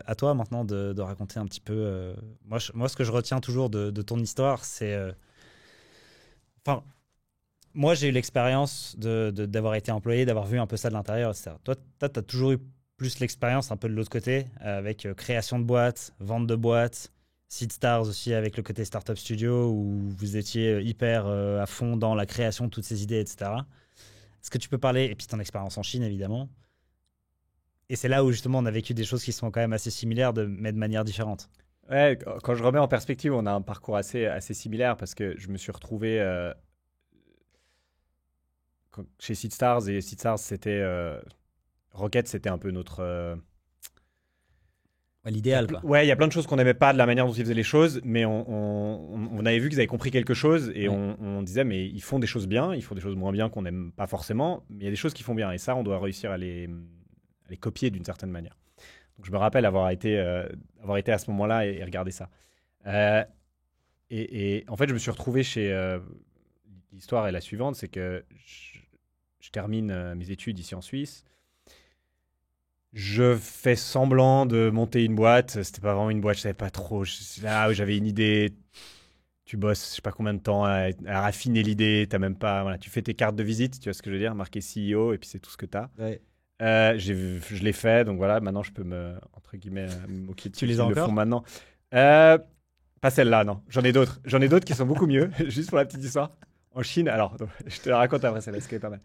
À toi maintenant de raconter un petit peu. Moi, ce que je retiens toujours de ton histoire, c'est. Enfin, moi, j'ai eu l'expérience d'avoir été employé, d'avoir vu un peu ça de l'intérieur, etc. Toi, tu as toujours eu plus l'expérience un peu de l'autre côté, avec création de boîtes, vente de boîtes, Seedstars aussi avec le côté startup studio où vous étiez hyper à fond dans la création de toutes ces idées, etc. Est-ce que tu peux parler, et puis ton expérience en Chine évidemment, et c'est là où justement on a vécu des choses qui sont quand même assez similaires, mais de manière différente. Ouais, quand je remets en perspective, on a un parcours assez similaire parce que je me suis retrouvé chez Seedstars et Seedstars c'était Rocket, c'était un peu notre l'idéal quoi. Ouais, il y a plein de choses qu'on n'aimait pas de la manière dont ils faisaient les choses, mais on avait vu qu'ils avaient compris quelque chose et on disait mais ils font des choses bien, ils font des choses moins bien qu'on n'aime pas forcément, mais il y a des choses qui font bien et ça on doit réussir à les copier d'une certaine manière. Donc je me rappelle avoir été à ce moment-là et regarder ça. Et en fait je me suis retrouvé chez l'histoire est la suivante, c'est que je termine mes études ici en Suisse. Je fais semblant de monter une boîte. C'était pas vraiment une boîte, je savais pas trop. Là où j'avais une idée, tu bosses, je sais pas combien de temps à raffiner l'idée. T'as même pas, voilà, tu fais tes cartes de visite, tu vois ce que je veux dire, marqué CEO et puis c'est tout ce que t'as. Ouais. Je l'ai fait, donc voilà, maintenant je peux entre guillemets, me moquer de tu les as encore le font maintenant. Pas celle-là, non. J'en ai d'autres qui sont beaucoup mieux. Juste pour la petite histoire. En Chine, alors, donc, je te la raconte après celle-là, ce qui est pas mal.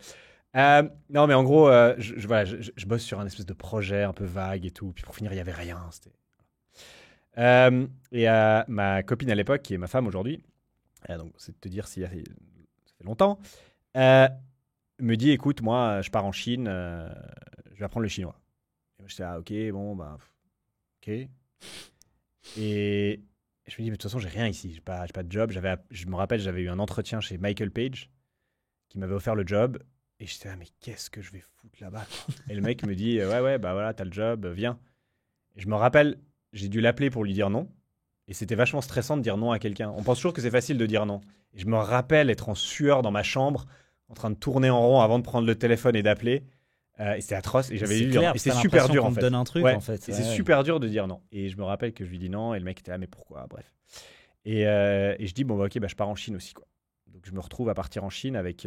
Non, mais en gros, je bosse sur un espèce de projet un peu vague et tout. Puis pour finir, il n'y avait rien. Et ma copine à l'époque, qui est ma femme aujourd'hui, donc c'est de te dire ça fait longtemps, me dit écoute, moi, je pars en Chine, je vais apprendre le chinois. Et moi, je dis ok, bon, bah, ok. Et Et je me dis, mais de toute façon, j'ai rien ici. J'ai pas de job. Je me rappelle, j'avais eu un entretien chez Michael Page qui m'avait offert le job. Et j'étais là, mais qu'est-ce que je vais foutre là-bas, quoi. Et le mec me dit, ouais, bah voilà, t'as le job, viens. Et je me rappelle, j'ai dû l'appeler pour lui dire non. Et c'était vachement stressant de dire non à quelqu'un. On pense toujours que c'est facile de dire non. Et je me rappelle être en sueur dans ma chambre, en train de tourner en rond avant de prendre le téléphone et d'appeler. Et c'est atroce. Et j'avais C'est dû dire clair, non. Et parce c'est que t'as super l'impression dur qu'on en te fait. donne un truc, Ouais. en fait. Et c'est super dur de dire non. Et je me rappelle que je lui dis non. Et le mec était là, mais pourquoi? Bref. Et je dis, bon, bah, ok, bah, je pars en Chine aussi, quoi. Donc je me retrouve à partir en Chine avec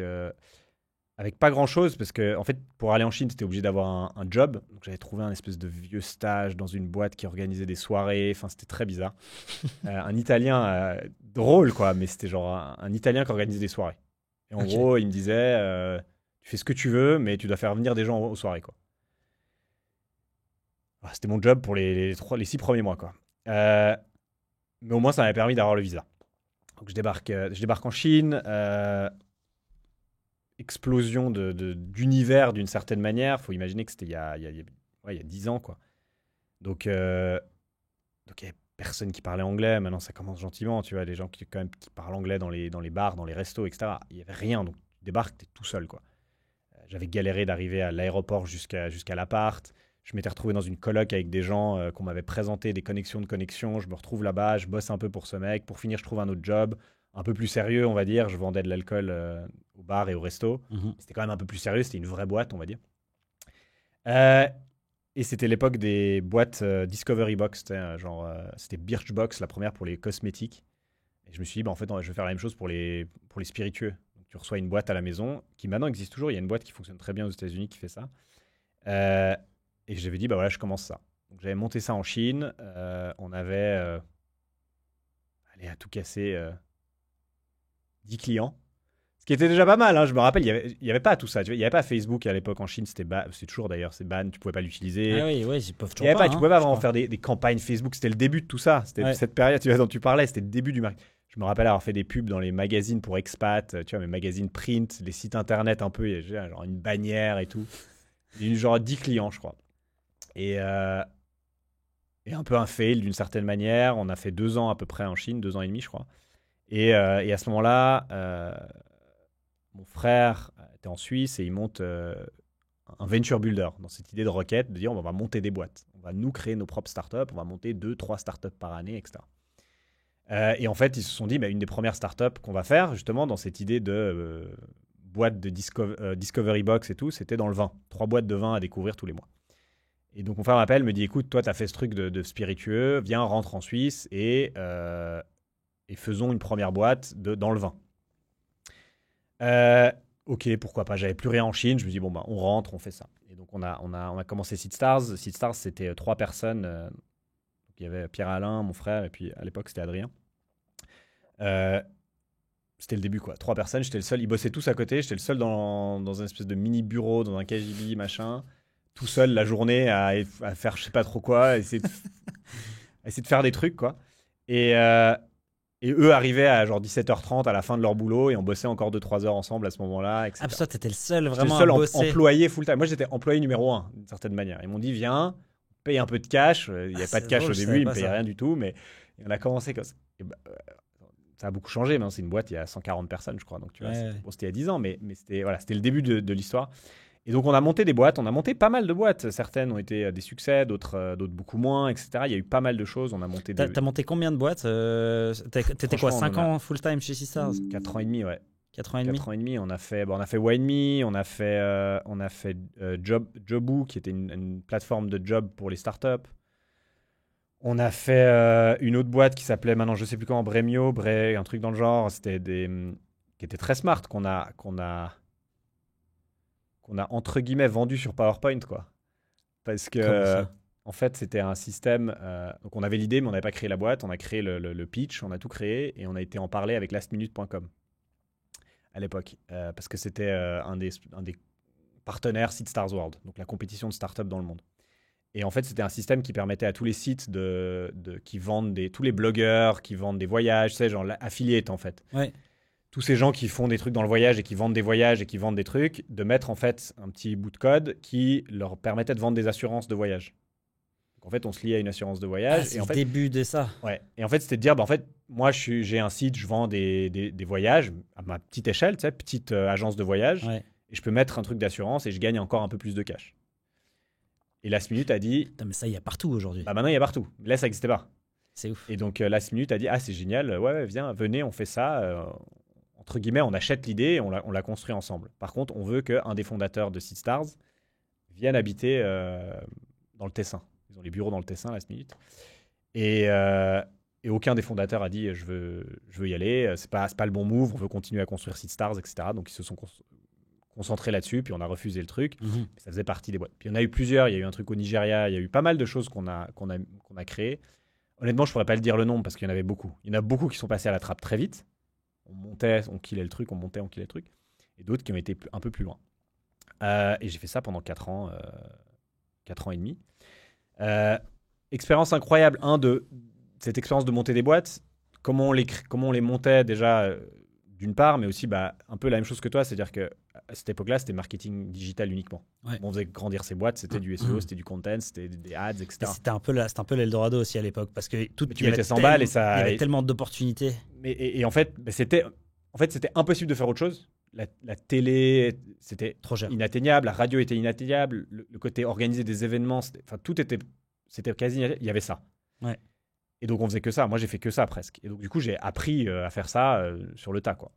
pas grand chose, parce que en fait, pour aller en Chine, c'était obligé d'avoir un job. Donc j'avais trouvé un espèce de vieux stage dans une boîte qui organisait des soirées. Enfin, c'était très bizarre. Un Italien drôle, quoi, mais c'était genre un Italien qui organisait des soirées. Et en Ok. gros, il me disait, tu fais ce que tu veux, mais tu dois faire venir des gens aux soirées, quoi. Ah, c'était mon job pour les 6 premiers mois, quoi. Mais au moins, ça m'avait permis d'avoir le visa. Donc je débarque en Chine. Explosion d'univers d'une certaine manière. Il faut imaginer que c'était il y a 10 ans, quoi. Donc, il y avait personne qui parlait anglais. Maintenant, ça commence gentiment, tu vois, les gens qui, quand même, qui parlent anglais dans les bars, dans les restos, etc. Il n'y avait rien, donc tu débarques, tu es tout seul, quoi. J'avais galéré d'arriver à l'aéroport jusqu'à l'appart. Je m'étais retrouvé dans une coloc avec des gens qu'on m'avait présenté, des connexions de connexions. Je me retrouve là-bas, je bosse un peu pour ce mec. Pour finir, je trouve un autre job, un peu plus sérieux, on va dire. Je vendais de l'alcool au bar et au resto. Mhm. C'était quand même un peu plus sérieux, c'était une vraie boîte, on va dire. Euh, et c'était l'époque des boîtes Discovery Box, c'était Birchbox, la première pour les cosmétiques. Et je me suis dit, bah, en fait, je vais faire la même chose pour les spiritueux. Donc, tu reçois une boîte à la maison, qui maintenant existe toujours. Il y a une boîte qui fonctionne très bien aux États-Unis qui fait ça. Euh, et j'avais dit, bah voilà, je commence ça. Donc, j'avais monté ça en Chine. On avait, allez, à tout casser, 10 clients. Ce qui était déjà pas mal, hein. Je me rappelle, il y avait pas tout ça. Tu vois, il n'y avait pas Facebook à l'époque en Chine, c'est toujours d'ailleurs, c'est ban, tu pouvais pas l'utiliser. Ah oui, ouais, ils peuvent Il y toujours avait pas, pas, tu hein, pouvais pas je vraiment crois. faire des campagnes Facebook, c'était le début de tout ça. C'était Ouais. cette période tu vois, dont tu parlais, c'était le début du marketing. Je me rappelle avoir fait des pubs dans les magazines pour expats, tu vois, mes magazines print, les sites internet un peu, il y avait genre une bannière et tout. J'ai eu genre 10 clients, je crois. Et, euh, et un peu un fail d'une certaine manière. On a fait 2 ans à peu près en Chine, 2 ans et demi, je crois. Et à ce moment-là, mon frère était en Suisse et il monte un venture builder dans cette idée de rocket, de dire on va monter des boîtes. On va nous créer nos propres startups, on va monter 2, 3 startups par année, etc. Et en fait, ils se sont dit, bah, une des premières startups qu'on va faire, justement, dans cette idée de boîte de Discovery Box et tout, c'était dans le vin. 3 boîtes de vin à découvrir tous les mois. Et donc, mon frère m'appelle, me dit, écoute, toi, tu as fait ce truc de spiritueux, viens, rentre en Suisse et faisons une première boîte dans le vin. Ok, pourquoi pas. J'avais plus rien en Chine. Je me dis, bon, bah, on rentre, on fait ça. Et donc, on a commencé Seedstars. Seedstars, c'était 3 personnes. Donc, il y avait Pierre-Alain, mon frère, et puis à l'époque, c'était Adrien. Euh, C'était le début, quoi. 3 personnes, j'étais le seul. Ils bossaient tous à côté. J'étais le seul dans un espèce de mini bureau, dans un KGB, machin. Tout seul la journée à faire je sais pas trop quoi, à essayer de faire des trucs, quoi. Et, euh, et eux arrivaient à genre 17h30 à la fin de leur boulot et on bossait encore 2, 3 heures ensemble à ce moment-là, Ah, parce que etc. toi, t'étais le seul J'étais le vraiment à seul bosser. employé full-time. Moi, j'étais employé numéro 1, d'une certaine manière. Ils m'ont dit, viens, paye un peu de cash. Il n'y Ah, avait pas de c'est cash drôle, au je début, savais ils me pas payaient ça. rien du tout, mais on a commencé comme ça. Et bah, ça a beaucoup changé, mais c'est une boîte, il y a 140 personnes, je crois. Donc, tu vois, Ouais. bon, c'était il y a 10 ans, mais c'était le début de l'histoire. Et donc, on a monté des boîtes, on a monté pas mal de boîtes. Certaines ont été des succès, d'autres beaucoup moins, etc. Il y a eu pas mal de choses. On a monté T'as monté combien de boîtes T'étais quoi, Franchement, 5 ans full-time chez Seastars? 4 ans et demi, ouais. 4 ans et demi? 4 ans et demi, on a fait Wine Me, on a fait Joboo, qui était une plateforme de job pour les startups. On a fait une autre boîte qui s'appelait maintenant, je sais plus comment, Bremio, un truc dans le genre. C'était qui était très smart, qu'on a entre guillemets vendu sur PowerPoint, quoi. Parce que, Comment ça? en fait, c'était un système. Donc, on avait l'idée, mais on n'avait pas créé la boîte. On a créé le pitch, on a tout créé et on a été en parler avec lastminute.com à l'époque. Parce que c'était un des partenaires Seedstars World, donc la compétition de startups dans le monde. Et en fait, c'était un système qui permettait à tous les sites qui vendent tous les blogueurs qui vendent des voyages, tu sais, genre affiliate en fait. Ouais. Tous ces gens qui font des trucs dans le voyage et qui vendent des voyages et qui vendent des trucs, de mettre en fait un petit bout de code qui leur permettait de vendre des assurances de voyage. En fait, on se lie à une assurance de voyage. c'est et en le fait, début de ça. ouais. Et en fait, c'était de dire, en fait, moi, j'ai un site, je vends des voyages à ma petite échelle, tu sais, petite agence de voyage. Ouais. Et je peux mettre un truc d'assurance et je gagne encore un peu plus de cash. Et Last Minute a dit, Putain, mais ça, il y a partout aujourd'hui. bah maintenant, il y a partout. Là, ça n'existait pas. C'est ouf. Et donc, Last Minute a dit, ah, c'est génial, ouais, viens, venez, on fait ça. Entre guillemets, on achète l'idée et on la construit ensemble. Par contre, on veut qu'un des fondateurs de SeatStars vienne habiter dans le Tessin. Ils ont les bureaux dans le Tessin, Last Minute. Et aucun des fondateurs a dit, je veux y aller, c'est pas le bon move, on veut continuer à construire SeatStars, etc. Donc, ils se sont concentrés là-dessus, puis on a refusé le truc. Ça faisait partie des boîtes. Puis il y en a eu plusieurs, il y a eu un truc au Nigeria, il y a eu pas mal de choses qu'on a créées. Honnêtement, je pourrais pas le dire le nombre parce qu'il y en avait beaucoup. Il y en a beaucoup qui sont passés à la trappe très vite. On montait, on killait le truc, on montait, on killait le truc. Et d'autres qui ont été un peu plus loin. Et j'ai fait ça pendant 4 ans, 4 ans et demi. Expérience incroyable, de cette expérience de monter des boîtes, comment on les montait déjà, d'une part, mais aussi un peu la même chose que toi, c'est-à-dire qu'à cette époque-là, c'était marketing digital uniquement. Ouais. On faisait grandir ces boîtes, c'était du SEO, c'était du content, c'était des ads, etc. C'était un peu l'Eldorado aussi à l'époque, parce que tu mettais 100 balles et ça... Il y avait tellement d'opportunités. Et en fait, c'était impossible de faire autre chose. La télé, c'était trop cher, inatteignable, la radio était inatteignable, le côté organiser des événements, tout c'était quasi, il y avait ça. Ouais. Et donc on faisait que ça. Moi j'ai fait que ça presque. Et donc du coup j'ai appris à faire ça sur le tas, quoi,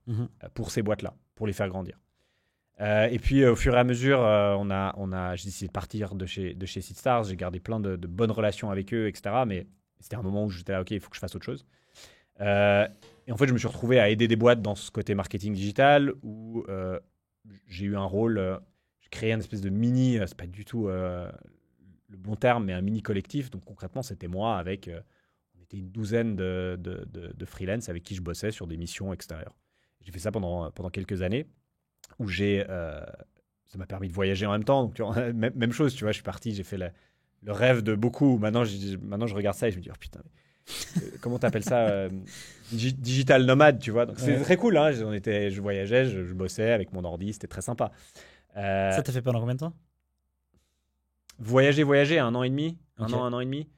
pour ces boîtes-là, pour les faire grandir. Et puis au fur et à mesure, j'ai décidé de partir de chez SeatStars. J'ai gardé plein de bonnes relations avec eux, etc. Mais c'était un moment où j'étais là, ok, il faut que je fasse autre chose. Et en fait, je me suis retrouvé à aider des boîtes dans ce côté marketing digital où j'ai eu un rôle. J'ai créé une espèce de mini, c'est pas du tout le bon terme, mais un mini collectif. Donc concrètement, c'était moi avec, on était une douzaine de freelance avec qui je bossais sur des missions extérieures. J'ai fait ça pendant quelques années où ça m'a permis de voyager en même temps. Donc tu vois, même chose, tu vois, je suis parti, j'ai fait le rêve de beaucoup. Maintenant, je regarde ça et je me dis, oh putain, mais comment t'appelles ça, digital nomade, tu vois. Donc c'est très cool, hein. Je voyageais, je bossais avec mon ordi, c'était très sympa. Ça t'a fait pendant combien de temps? Voyager, 1 an et demi, Okay. un an et demi.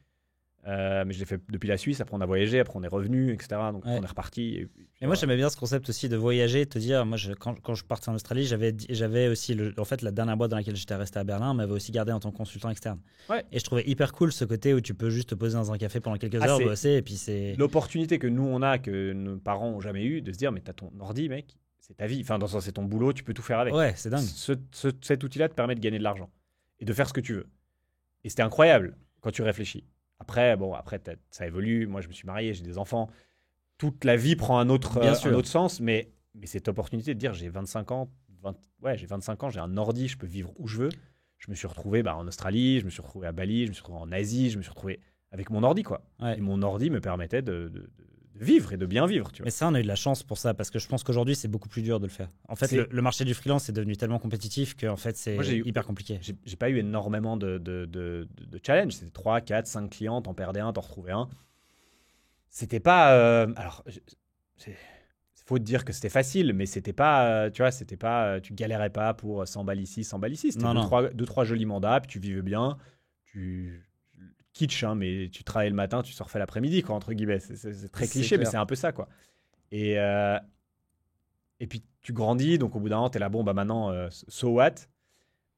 Mais je l'ai fait depuis la Suisse, après on a voyagé, après on est revenu, etc. Donc on est reparti. Et moi j'aimais bien ce concept aussi de voyager, de te dire, moi quand je partais en Australie, j'avais aussi, en fait la dernière boîte dans laquelle j'étais resté à Berlin m'avait aussi gardé en tant que consultant externe. Ouais. Et je trouvais hyper cool ce côté où tu peux juste te poser dans un café pendant quelques heures, bosser, et puis c'est... L'opportunité que nous on a, que nos parents n'ont jamais eu, de se dire, mais t'as ton ordi, mec, c'est ta vie, enfin dans le sens c'est ton boulot, tu peux tout faire avec. Ouais, c'est dingue. Cet outil-là te permet de gagner de l'argent et de faire ce que tu veux. Et c'était incroyable quand tu réfléchis. Après, ça évolue. Moi, je me suis marié, j'ai des enfants. Toute la vie prend un autre sens. Mais cette opportunité de dire, j'ai 25 ans, j'ai un ordi, je peux vivre où je veux. Je me suis retrouvé en Australie, je me suis retrouvé à Bali, je me suis retrouvé en Asie, je me suis retrouvé avec mon ordi, quoi. Ouais. Et mon ordi me permettait de vivre et de bien vivre, tu vois. Mais ça, on a eu de la chance pour ça, parce que je pense qu'aujourd'hui, c'est beaucoup plus dur de le faire. En fait, le marché du freelance est devenu tellement compétitif que en fait, c'est hyper compliqué. J'ai pas eu énormément de challenge. C'était 3, 4, 5 clients, t'en perdais un, t'en retrouvais un. C'était pas... alors, c'est faut te dire que c'était facile, mais c'était pas... tu vois, c'était pas... tu galérais pas pour 100 balles ici, 100 balles ici. C'était 2-3 jolis mandats, puis tu vivais bien. Kitsch, hein, mais tu travailles le matin, tu surfais l'après-midi, quoi, entre guillemets. C'est très cliché, mais c'est un peu ça, quoi. Et puis tu grandis, donc au bout d'un an, t'es là, bon, maintenant, so what?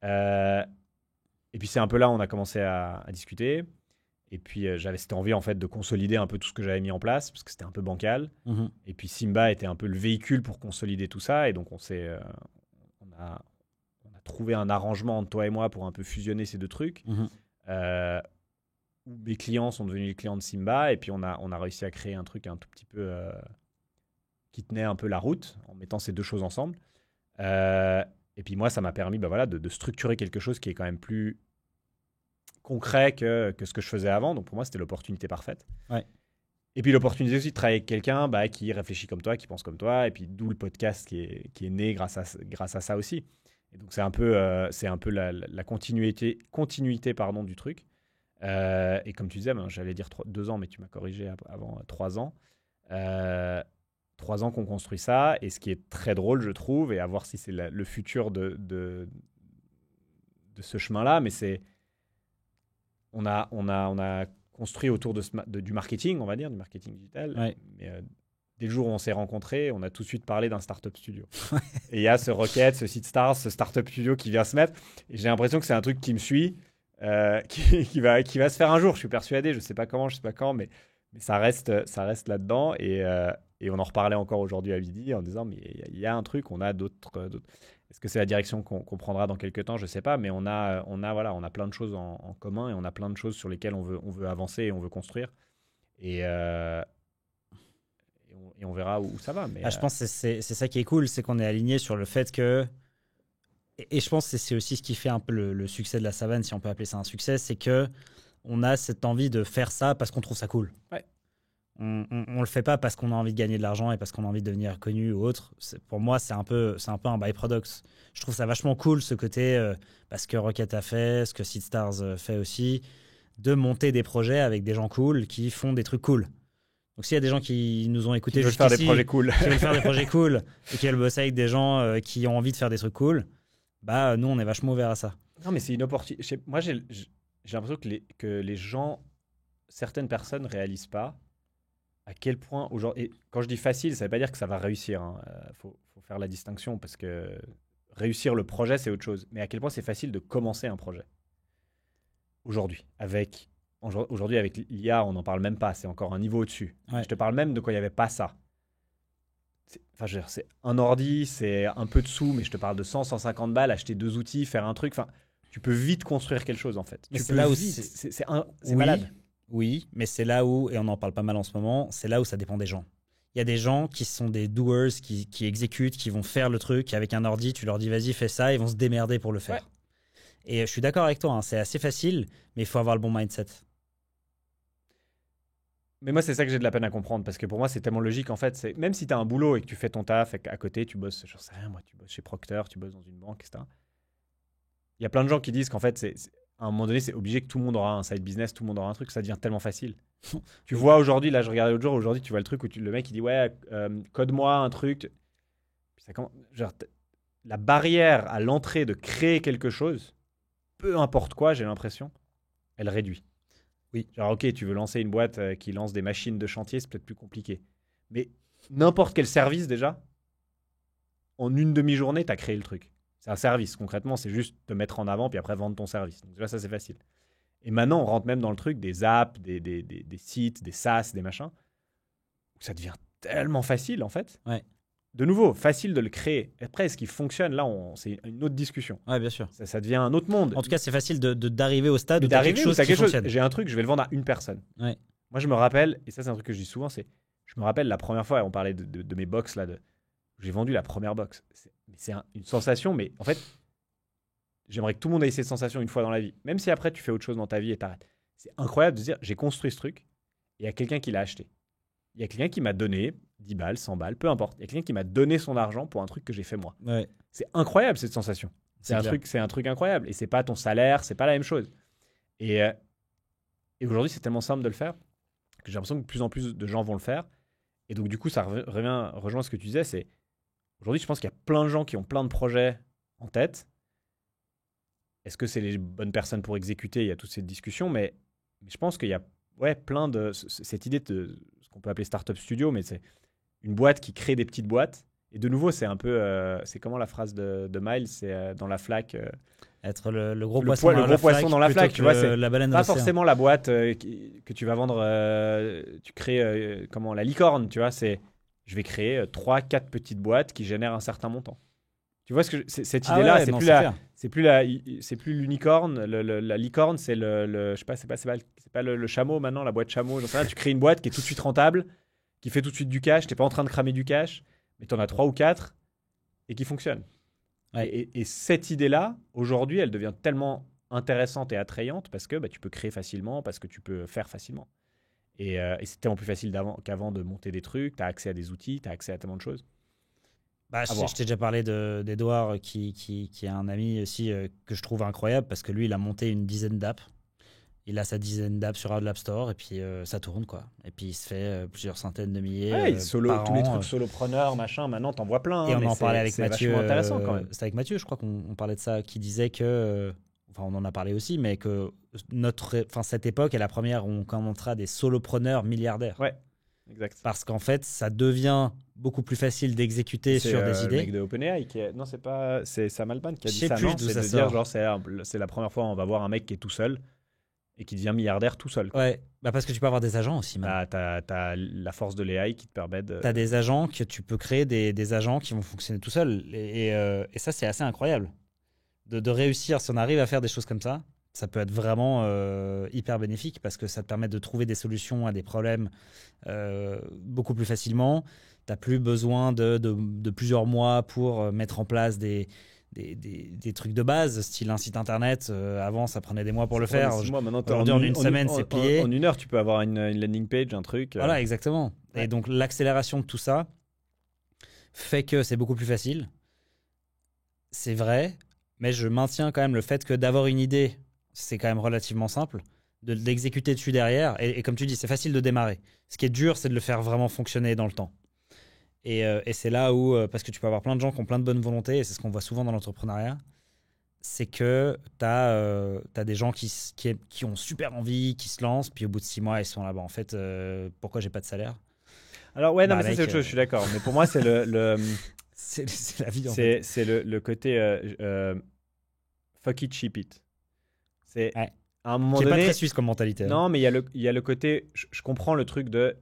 Et puis c'est un peu là où on a commencé à discuter. Et puis j'avais cette envie, en fait, de consolider un peu tout ce que j'avais mis en place, parce que c'était un peu bancal. Et puis Simba était un peu le véhicule pour consolider tout ça. Et donc on a trouvé un arrangement entre toi et moi pour un peu fusionner ces deux trucs. Où mes clients sont devenus les clients de Simba, et puis on a réussi à créer un truc un tout petit peu qui tenait un peu la route en mettant ces deux choses ensemble. Et puis moi, ça m'a permis de structurer quelque chose qui est quand même plus concret que ce que je faisais avant. Donc pour moi, c'était l'opportunité parfaite. Ouais. Et puis l'opportunité aussi de travailler avec quelqu'un qui réfléchit comme toi, qui pense comme toi, et puis d'où le podcast qui est né grâce à ça aussi. Et donc c'est un peu la continuité du truc. Et comme tu disais, j'allais dire 2 ans, mais tu m'as corrigé avant 3 ans. 3 ans qu'on construit ça, et ce qui est très drôle, je trouve, et à voir si c'est le futur de ce chemin-là, mais c'est on a construit autour du marketing, on va dire, du marketing digital. Ouais. Mais dès le jour où on s'est rencontrés, on a tout de suite parlé d'un startup studio. Et il y a ce Rocket, ce SeedStars, ce startup studio qui vient se mettre. Et j'ai l'impression que c'est un truc qui me suit, qui va se faire un jour. Je suis persuadé, je ne sais pas comment, je ne sais pas quand, mais ça reste là-dedans. Et on en reparlait encore aujourd'hui à midi en disant, mais il y a un truc, on a d'autres. Est-ce que c'est la direction qu'on prendra dans quelques temps? Je ne sais pas, mais on a plein de choses en commun et on a plein de choses sur lesquelles on veut avancer et on veut construire. Et on verra où ça va. Mais, je pense que c'est ça qui est cool, c'est qu'on est aligné sur le fait que... Et je pense que c'est aussi ce qui fait un peu le succès de la savane, si on peut appeler ça un succès, c'est qu'on a cette envie de faire ça parce qu'on trouve ça cool. Ouais. On le fait pas parce qu'on a envie de gagner de l'argent et parce qu'on a envie de devenir connu ou autre. Pour moi, c'est un peu un byproduct. Je trouve ça vachement cool, ce côté, parce que Rocket a fait, ce que SeedStars fait aussi, de monter des projets avec des gens cool qui font des trucs cool. Donc s'il y a des gens qui nous ont écoutés jusqu'ici, faire des projets cool, qui veulent faire des projets cool et qui veulent bosser avec des gens qui ont envie de faire des trucs cool, bah nous on est vachement ouverts à ça. Non mais c'est une opportunité. Moi j'ai l'impression que les gens, certaines personnes réalisent pas à quel point aujourd'hui. Et quand je dis facile, ça veut pas dire que ça va réussir. Faut faire la distinction parce que réussir le projet c'est autre chose. Mais à quel point c'est facile de commencer un projet aujourd'hui Aujourd'hui, avec l'IA, on n'en parle même pas. C'est encore un niveau au-dessus. Ouais. Je te parle même de quand il n'y avait pas ça. C'est un ordi, c'est un peu de sous, mais je te parle de 100, 150 balles, acheter 2 outils, faire un truc. Enfin, tu peux vite construire quelque chose, en fait. Mais c'est là où c'est malade. Oui, mais c'est là où, et on en parle pas mal en ce moment, c'est là où ça dépend des gens. Il y a des gens qui sont des doers, qui exécutent, qui vont faire le truc. Avec un ordi, tu leur dis vas-y, fais ça, ils vont se démerder pour le faire. Ouais. Et je suis d'accord avec toi, hein, c'est assez facile, mais il faut avoir le bon mindset. Mais moi, c'est ça que j'ai de la peine à comprendre, parce que pour moi, c'est tellement logique. En fait, même si tu as un boulot et que tu fais ton taf, et qu'à côté, tu bosses, je sais rien, moi, tu bosses chez Procter, tu bosses dans une banque, etc. Il y a plein de gens qui disent qu'en fait, à un moment donné, c'est obligé que tout le monde aura un side business, tout le monde aura un truc, ça devient tellement facile. Tu vois aujourd'hui, là, je regardais l'autre jour, aujourd'hui, tu vois le truc où le mec, il dit, ouais, code-moi un truc. Puis genre, la barrière à l'entrée de créer quelque chose, peu importe quoi, j'ai l'impression, elle réduit. Oui. Genre, ok, tu veux lancer une boîte qui lance des machines de chantier, c'est peut-être plus compliqué. Mais n'importe quel service, déjà, en une demi-journée, tu as créé le truc. C'est un service, concrètement, c'est juste te mettre en avant, puis après vendre ton service. Donc déjà, ça, c'est facile. Et maintenant, on rentre même dans le truc des apps, des sites, des SaaS, des machins, où ça devient tellement facile, en fait. Ouais. De nouveau, facile de le créer. Après, est-ce qu'il fonctionne? Là, c'est une autre discussion. Ouais, bien sûr. Ça devient un autre monde. En tout cas, c'est facile d'arriver au stade où tu as quelque chose qui fonctionne. J'ai un truc, je vais le vendre à une personne. Ouais. Moi, je me rappelle, et ça, c'est un truc que je dis souvent, je me rappelle la première fois, on parlait de mes box, là, j'ai vendu la première box. C'est une sensation, mais en fait, j'aimerais que tout le monde ait cette sensation une fois dans la vie. Même si après, tu fais autre chose dans ta vie et t'arrêtes. C'est incroyable de se dire, j'ai construit ce truc, et il y a quelqu'un qui l'a acheté. Il y a quelqu'un qui m'a donné 10 balles, 100 balles, peu importe. Il y a quelqu'un qui m'a donné son argent pour un truc que j'ai fait moi. Ouais. C'est incroyable cette sensation. C'est un truc incroyable. Et c'est pas ton salaire, c'est pas la même chose. Et aujourd'hui, c'est tellement simple de le faire que j'ai l'impression que de plus en plus de gens vont le faire. Et donc, du coup, ça rejoint ce que tu disais. C'est aujourd'hui, je pense qu'il y a plein de gens qui ont plein de projets en tête. Est-ce que c'est les bonnes personnes pour exécuter? Il y a toute cette discussion. Mais je pense qu'il y a plein de... Cette idée de ce qu'on peut appeler startup studio, mais c'est une boîte qui crée des petites boîtes. Et de nouveau, c'est un peu... c'est comment la phrase de Miles? C'est dans la flaque... être le gros poisson dans la flaque, tu vois, c'est la baleine pas forcément la boîte que tu vas vendre, tu crées la licorne, tu vois, je vais créer 3-4 petites boîtes qui génèrent un certain montant. Tu vois cette idée-là, c'est plus l'unicorne, la licorne, c'est je sais pas, c'est pas le chameau maintenant, la boîte chameau, j'en sais rien. Tu crées une boîte qui est tout de suite rentable, qui fait tout de suite du cash, t'es pas en train de cramer du cash, mais tu en as 3 ou 4 et qui fonctionnent. Ouais. Et cette idée-là, aujourd'hui, elle devient tellement intéressante et attrayante parce que tu peux créer facilement, parce que tu peux faire facilement. Et c'est tellement plus facile qu'avant de monter des trucs, tu as accès à des outils, tu as accès à tellement de choses. Je t'ai déjà parlé d'Edouard qui est un ami aussi que je trouve incroyable parce que lui, il a monté une dizaine d'apps. Il a sa dizaine d'apps sur l'App Store et puis ça tourne, quoi. Et puis il se fait plusieurs centaines de milliers par tous les an, trucs solopreneurs, machin, maintenant t'en vois plein. Et on en parlait avec Mathieu. Intéressant quand même. C'était avec Mathieu, je crois qu'on parlait de ça, qui disait que enfin on en a parlé aussi, mais que cette époque est la première où on commencera des solopreneurs milliardaires. Ouais, exact. Parce qu'en fait, ça devient beaucoup plus facile d'exécuter sur des le idées. mec de OpenAI non, c'est Sam Altman qui a Je dit sais ça, plus non? d'où C'est ça de dire, sort. genre, c'est la première fois où on va voir un mec qui est tout seul et qui devient milliardaire tout seul, quoi. Ouais, bah parce que tu peux avoir des agents aussi maintenant. T'as la force de l'AI qui te permet de... Tu as des agents que tu peux créer des agents qui vont fonctionner tout seuls. Et ça, c'est assez incroyable. De réussir, si on arrive à faire des choses comme ça peut être vraiment hyper bénéfique parce que ça te permet de trouver des solutions à des problèmes beaucoup plus facilement. Tu n'as plus besoin de plusieurs mois pour mettre en place des trucs de base, style un site internet. Avant, ça prenait des mois pour le faire. Moi, maintenant, Aujourd'hui, en une semaine, c'est plié. En une heure, tu peux avoir une landing page, un truc. Voilà, exactement. Ouais. Et donc, l'accélération de tout ça fait que c'est beaucoup plus facile. C'est vrai, mais je maintiens quand même le fait que d'avoir une idée, c'est quand même relativement simple. D'exécuter dessus derrière. Et comme tu dis, c'est facile de démarrer. Ce qui est dur, c'est de le faire vraiment fonctionner dans le temps. Et c'est là où, parce que tu peux avoir plein de gens qui ont plein de bonne volonté, et c'est ce qu'on voit souvent dans l'entrepreneuriat, c'est que tu as des gens qui ont super envie, qui se lancent, puis au bout de 6 mois, ils sont là, bah, en fait, pourquoi j'ai pas de salaire? Alors, ouais, non, Bah, mais ça, mec, c'est autre chose, je suis d'accord. Mais pour moi, c'est c'est la vie, en fait. c'est le côté fuck it, ship it. C'est Ouais. à un moment Qui est pas donné. très suisse comme mentalité. Non, mais il y a le côté. Je comprends le truc de.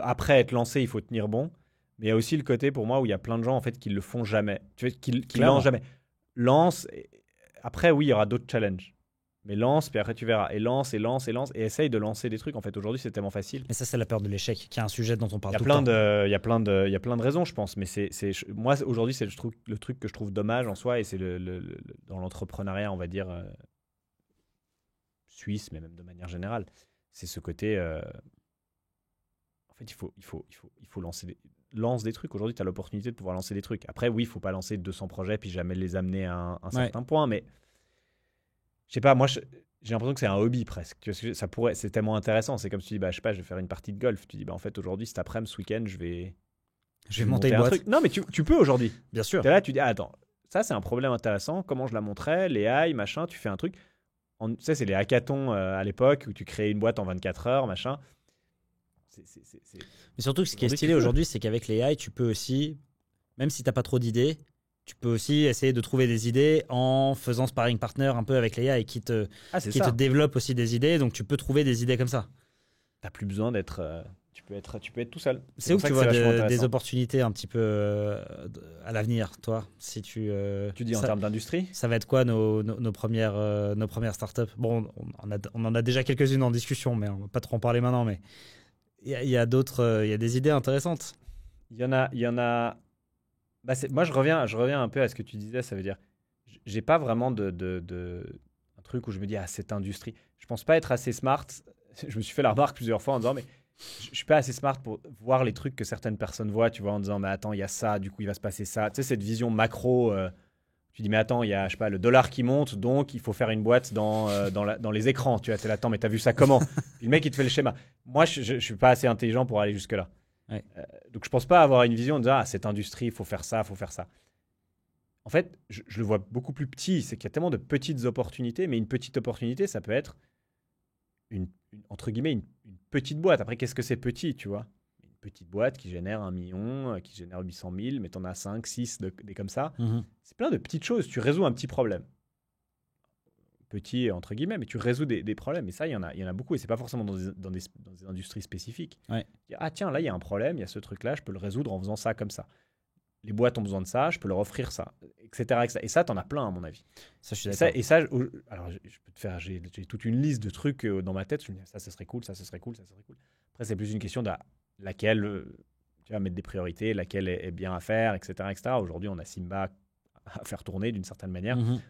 Après être lancé, il faut tenir bon. Mais il y a aussi le côté pour moi où il y a plein de gens en fait qui le font jamais. Tu vois, qui Clairement. lancent jamais. Lance. Après, oui, il y aura d'autres challenges. Mais lance, puis après tu verras. Et lance, et lance, et lance. Et essaye de lancer des trucs. En fait, aujourd'hui, c'est tellement facile. Mais ça, c'est la peur de l'échec, qui est un sujet dont on parle Il y a tout plein le temps. il y a plein de raisons, je pense. Mais moi, aujourd'hui, c'est le truc que je trouve dommage en soi. Et c'est dans l'entrepreneuriat, on va dire, suisse, mais même de manière générale. C'est ce côté. En fait, il faut lance des trucs. Aujourd'hui, tu as l'opportunité de pouvoir lancer des trucs. Après, oui, il ne faut pas lancer 200 projets puis jamais les amener à un certain point. Mais je sais pas, moi, j'ai l'impression que c'est un hobby presque. Tu vois, c'est tellement intéressant. C'est comme si tu dis, bah, je sais pas, je vais faire une partie de golf. Tu dis, bah, en fait, aujourd'hui, cet après-midi, ce week-end, je vais monter une un boîte. truc. Non, mais tu peux aujourd'hui. Bien sûr. Tu es là, tu dis, ah, attends, ça, c'est un problème intéressant. Comment je la montrais, les AI, machin, tu fais un truc. Tu sais, c'est les hackathons à l'époque où tu créais une boîte en 24 heures, machin. Mais surtout, ce qui est stylé aujourd'hui, c'est qu'avec les AI, tu peux aussi, même si tu n'as pas trop d'idées, tu peux aussi essayer de trouver des idées en faisant sparring partner un peu avec les AI qui te développe aussi des idées. Donc, tu peux trouver des idées comme ça. Tu n'as plus besoin d'être... tu peux être tout seul. C'est où que tu vois des opportunités un petit peu à l'avenir, toi, si tu dis en termes d'industrie? Ça va être quoi nos premières startups? Bon, on en a déjà quelques-unes en discussion, mais on va pas trop en parler maintenant. Mais il y a d'autres, il y a des idées intéressantes. Il y en a. Bah moi, je reviens un peu à ce que tu disais. Ça veut dire, j'ai pas vraiment un truc où je me dis, ah, cette industrie. Je pense pas être assez smart. Je me suis fait la remarque plusieurs fois en disant, mais je suis pas assez smart pour voir les trucs que certaines personnes voient, tu vois, en disant, mais attends, il y a ça, du coup, il va se passer ça. Tu sais, cette vision macro. Tu dis, mais attends, il y a, je sais pas, le dollar qui monte, donc il faut faire une boîte dans les écrans. Tu vois, t'es là, attends, mais t'as vu ça comment? Puis le mec, il te fait le schéma. Moi, je suis pas assez intelligent pour aller jusque-là. Ouais. Donc, je pense pas avoir une vision en disant, ah, cette industrie, il faut faire ça, il faut faire ça. En fait, je le vois beaucoup plus petit. C'est qu'il y a tellement de petites opportunités, mais une petite opportunité, ça peut être, entre guillemets, une petite boîte. Après, qu'est-ce que c'est petit, tu vois? Une petite boîte qui génère 1 million, qui génère 800 000, mais tu en as 5, 6, des comme ça. Mm-hmm. C'est plein de petites choses. Tu résous un petit problème. Petit, entre guillemets, mais tu résous des problèmes. Et ça, il y en a beaucoup. Et ce n'est pas forcément dans des industries spécifiques. Ouais. Ah tiens, là, il y a un problème, il y a ce truc-là, je peux le résoudre en faisant ça comme ça. Les boîtes ont besoin de ça, je peux leur offrir ça, etc. etc. Et ça, tu en as plein, à mon avis. Ça, je suis d'accord. Et ça, alors, je peux te faire, j'ai toute une liste de trucs dans ma tête. Je me dis, ça serait cool, ça serait cool, ça serait cool. Après, c'est plus une question de laquelle tu vas mettre des priorités, laquelle est bien à faire, etc. etc. Aujourd'hui, on a Simba à faire tourner d'une certaine manière. Mm-hmm.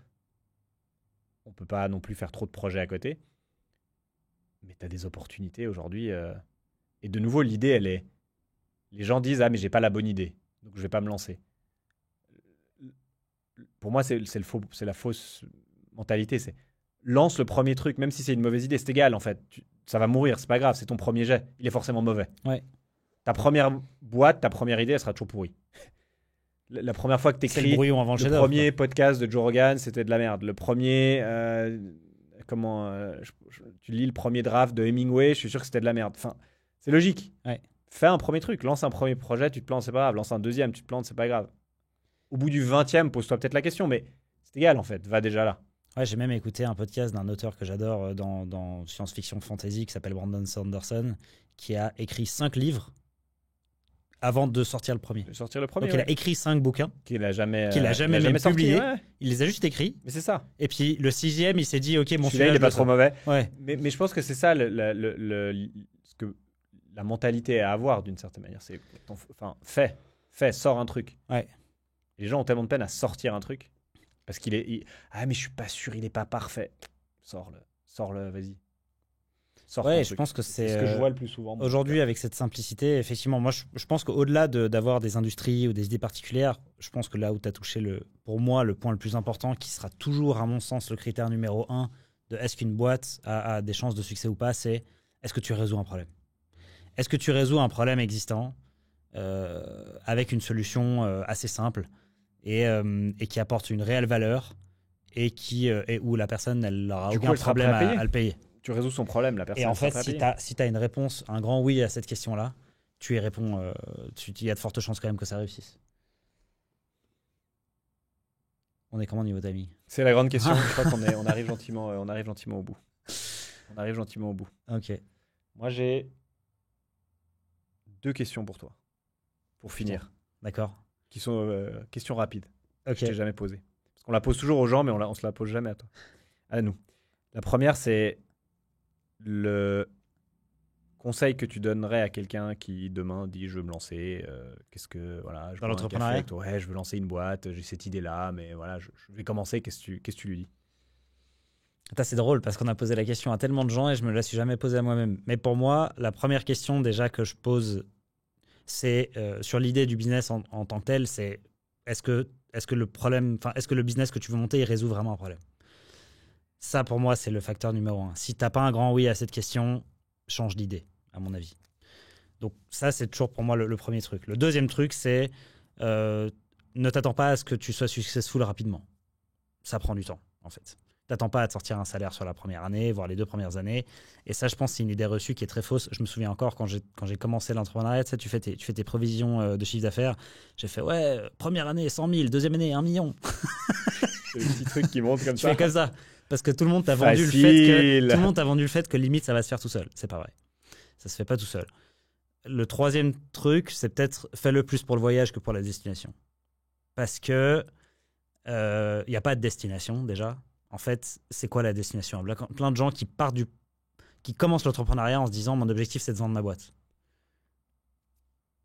On ne peut pas non plus faire trop de projets à côté. Mais tu as des opportunités aujourd'hui. Et de nouveau, l'idée, elle est... Les gens disent, ah, mais j'ai pas la bonne idée, donc je vais pas me lancer. Pour moi, c'est la fausse mentalité. C'est lance le premier truc, même si c'est une mauvaise idée. C'est égal, en fait. Ça va mourir, c'est pas grave, c'est ton premier jet. Il est forcément mauvais. Ouais. Ta première boîte, ta première idée, elle sera toujours pourrie. La première fois que tu C'est le écris brouillon avant le le chef-d'œuvre. premier podcast de Joe Rogan, c'était de la merde. Le premier, tu lis le premier draft de Hemingway, je suis sûr que c'était de la merde. Enfin, c'est logique. Ouais. Fais un premier truc, lance un premier projet, tu te plantes, c'est pas grave. Lance un deuxième, tu te plantes, c'est pas grave. Au bout du 20e, pose-toi peut-être la question, mais c'est égal en fait, va déjà là. Ouais, j'ai même écouté un podcast d'un auteur que j'adore dans science-fiction fantasy qui s'appelle Brandon Sanderson, qui a écrit 5 livres avant de sortir le premier. Je vais sortir le premier. Donc il a écrit 5 bouquins, qu'il a jamais, qu'il a jamais même sorti, publié. ouais. Il les a juste écrits. Mais c'est ça. Et puis le 6e, il s'est dit, ok, mon Celui-là, il je est pas le trop sors. mauvais. Ouais. Mais je pense que c'est ça ce que la mentalité à avoir d'une certaine manière. C'est, fais, sors un truc. Ouais. Et les gens ont tellement de peine à sortir un truc parce mais je suis pas sûr, il est pas parfait. Sors-le, vas-y. Sors ton Ouais, je truc. pense que C'est c'est ce que je vois le plus souvent. aujourd'hui avec cette simplicité. Effectivement, moi je pense qu'au-delà d'avoir des industries ou des idées particulières, je pense que là où tu as touché pour moi le point le plus important, qui sera toujours à mon sens le critère numéro 1 de est-ce qu'une boîte a des chances de succès ou pas, c'est est-ce que tu résous un problème. Est-ce que tu résous un problème existant avec une solution assez simple et qui apporte une réelle valeur et où la personne elle n'aura Du coup, aucun elle sera problème prête à payer. à le payer. Tu résous son problème, la personne. Et en sera fait, prête à payer. si tu as une réponse, un grand oui à cette question-là, tu y réponds, il y a de fortes chances quand même que ça réussisse. On est comment niveau d'amis? C'est la grande question. Je crois on arrive gentiment au bout. On arrive gentiment au bout. Ok. Moi, j'ai 2 questions pour toi, pour finir, D'accord. qui sont questions rapides. Ok. Je t'ai jamais posées. Parce qu'on la pose toujours aux gens, mais on se la pose jamais à toi. À nous. La première, c'est le conseil que tu donnerais à quelqu'un qui demain dit je veux me lancer. Qu'est-ce que voilà, je Dans bois un l'entrepreneuriat café avec toi. Ouais, je veux lancer une boîte. J'ai cette idée-là, mais voilà, je vais commencer. Qu'est-ce que tu lui dis? C'est drôle parce qu'on a posé la question à tellement de gens et je me la suis jamais posée à moi-même. Mais pour moi, la première question déjà que je pose, c'est sur l'idée du business en tant que tel, c'est est-ce que le business que tu veux monter, il résout vraiment un problème? Ça, pour moi, c'est le facteur numéro 1. Si tu n'as pas un grand oui à cette question, change d'idée, à mon avis. Donc ça, c'est toujours pour moi le premier truc. Le deuxième truc, c'est ne t'attends pas à ce que tu sois successful rapidement. Ça prend du temps, en fait. T'attends pas à te sortir un salaire sur la première année, voire les 2 premières années. Et ça, je pense, c'est une idée reçue qui est très fausse. Je me souviens encore quand j'ai commencé l'entrepreneuriat, tu fais tes prévisions de chiffre d'affaires. J'ai fait, première année, 100 000, deuxième année, 1 million. C'est le petit truc qui monte comme Tu ça. fais comme ça. Parce que tout le monde t'a vendu le fait que limite, ça va se faire tout seul. C'est pas vrai. Ça se fait pas tout seul. Le troisième truc, c'est peut-être fais-le plus pour le voyage que pour la destination. Parce que il n'y a pas de destination, déjà. En fait, c'est quoi la destination? Plein de gens qui commencent l'entrepreneuriat en se disant mon objectif c'est de vendre ma boîte.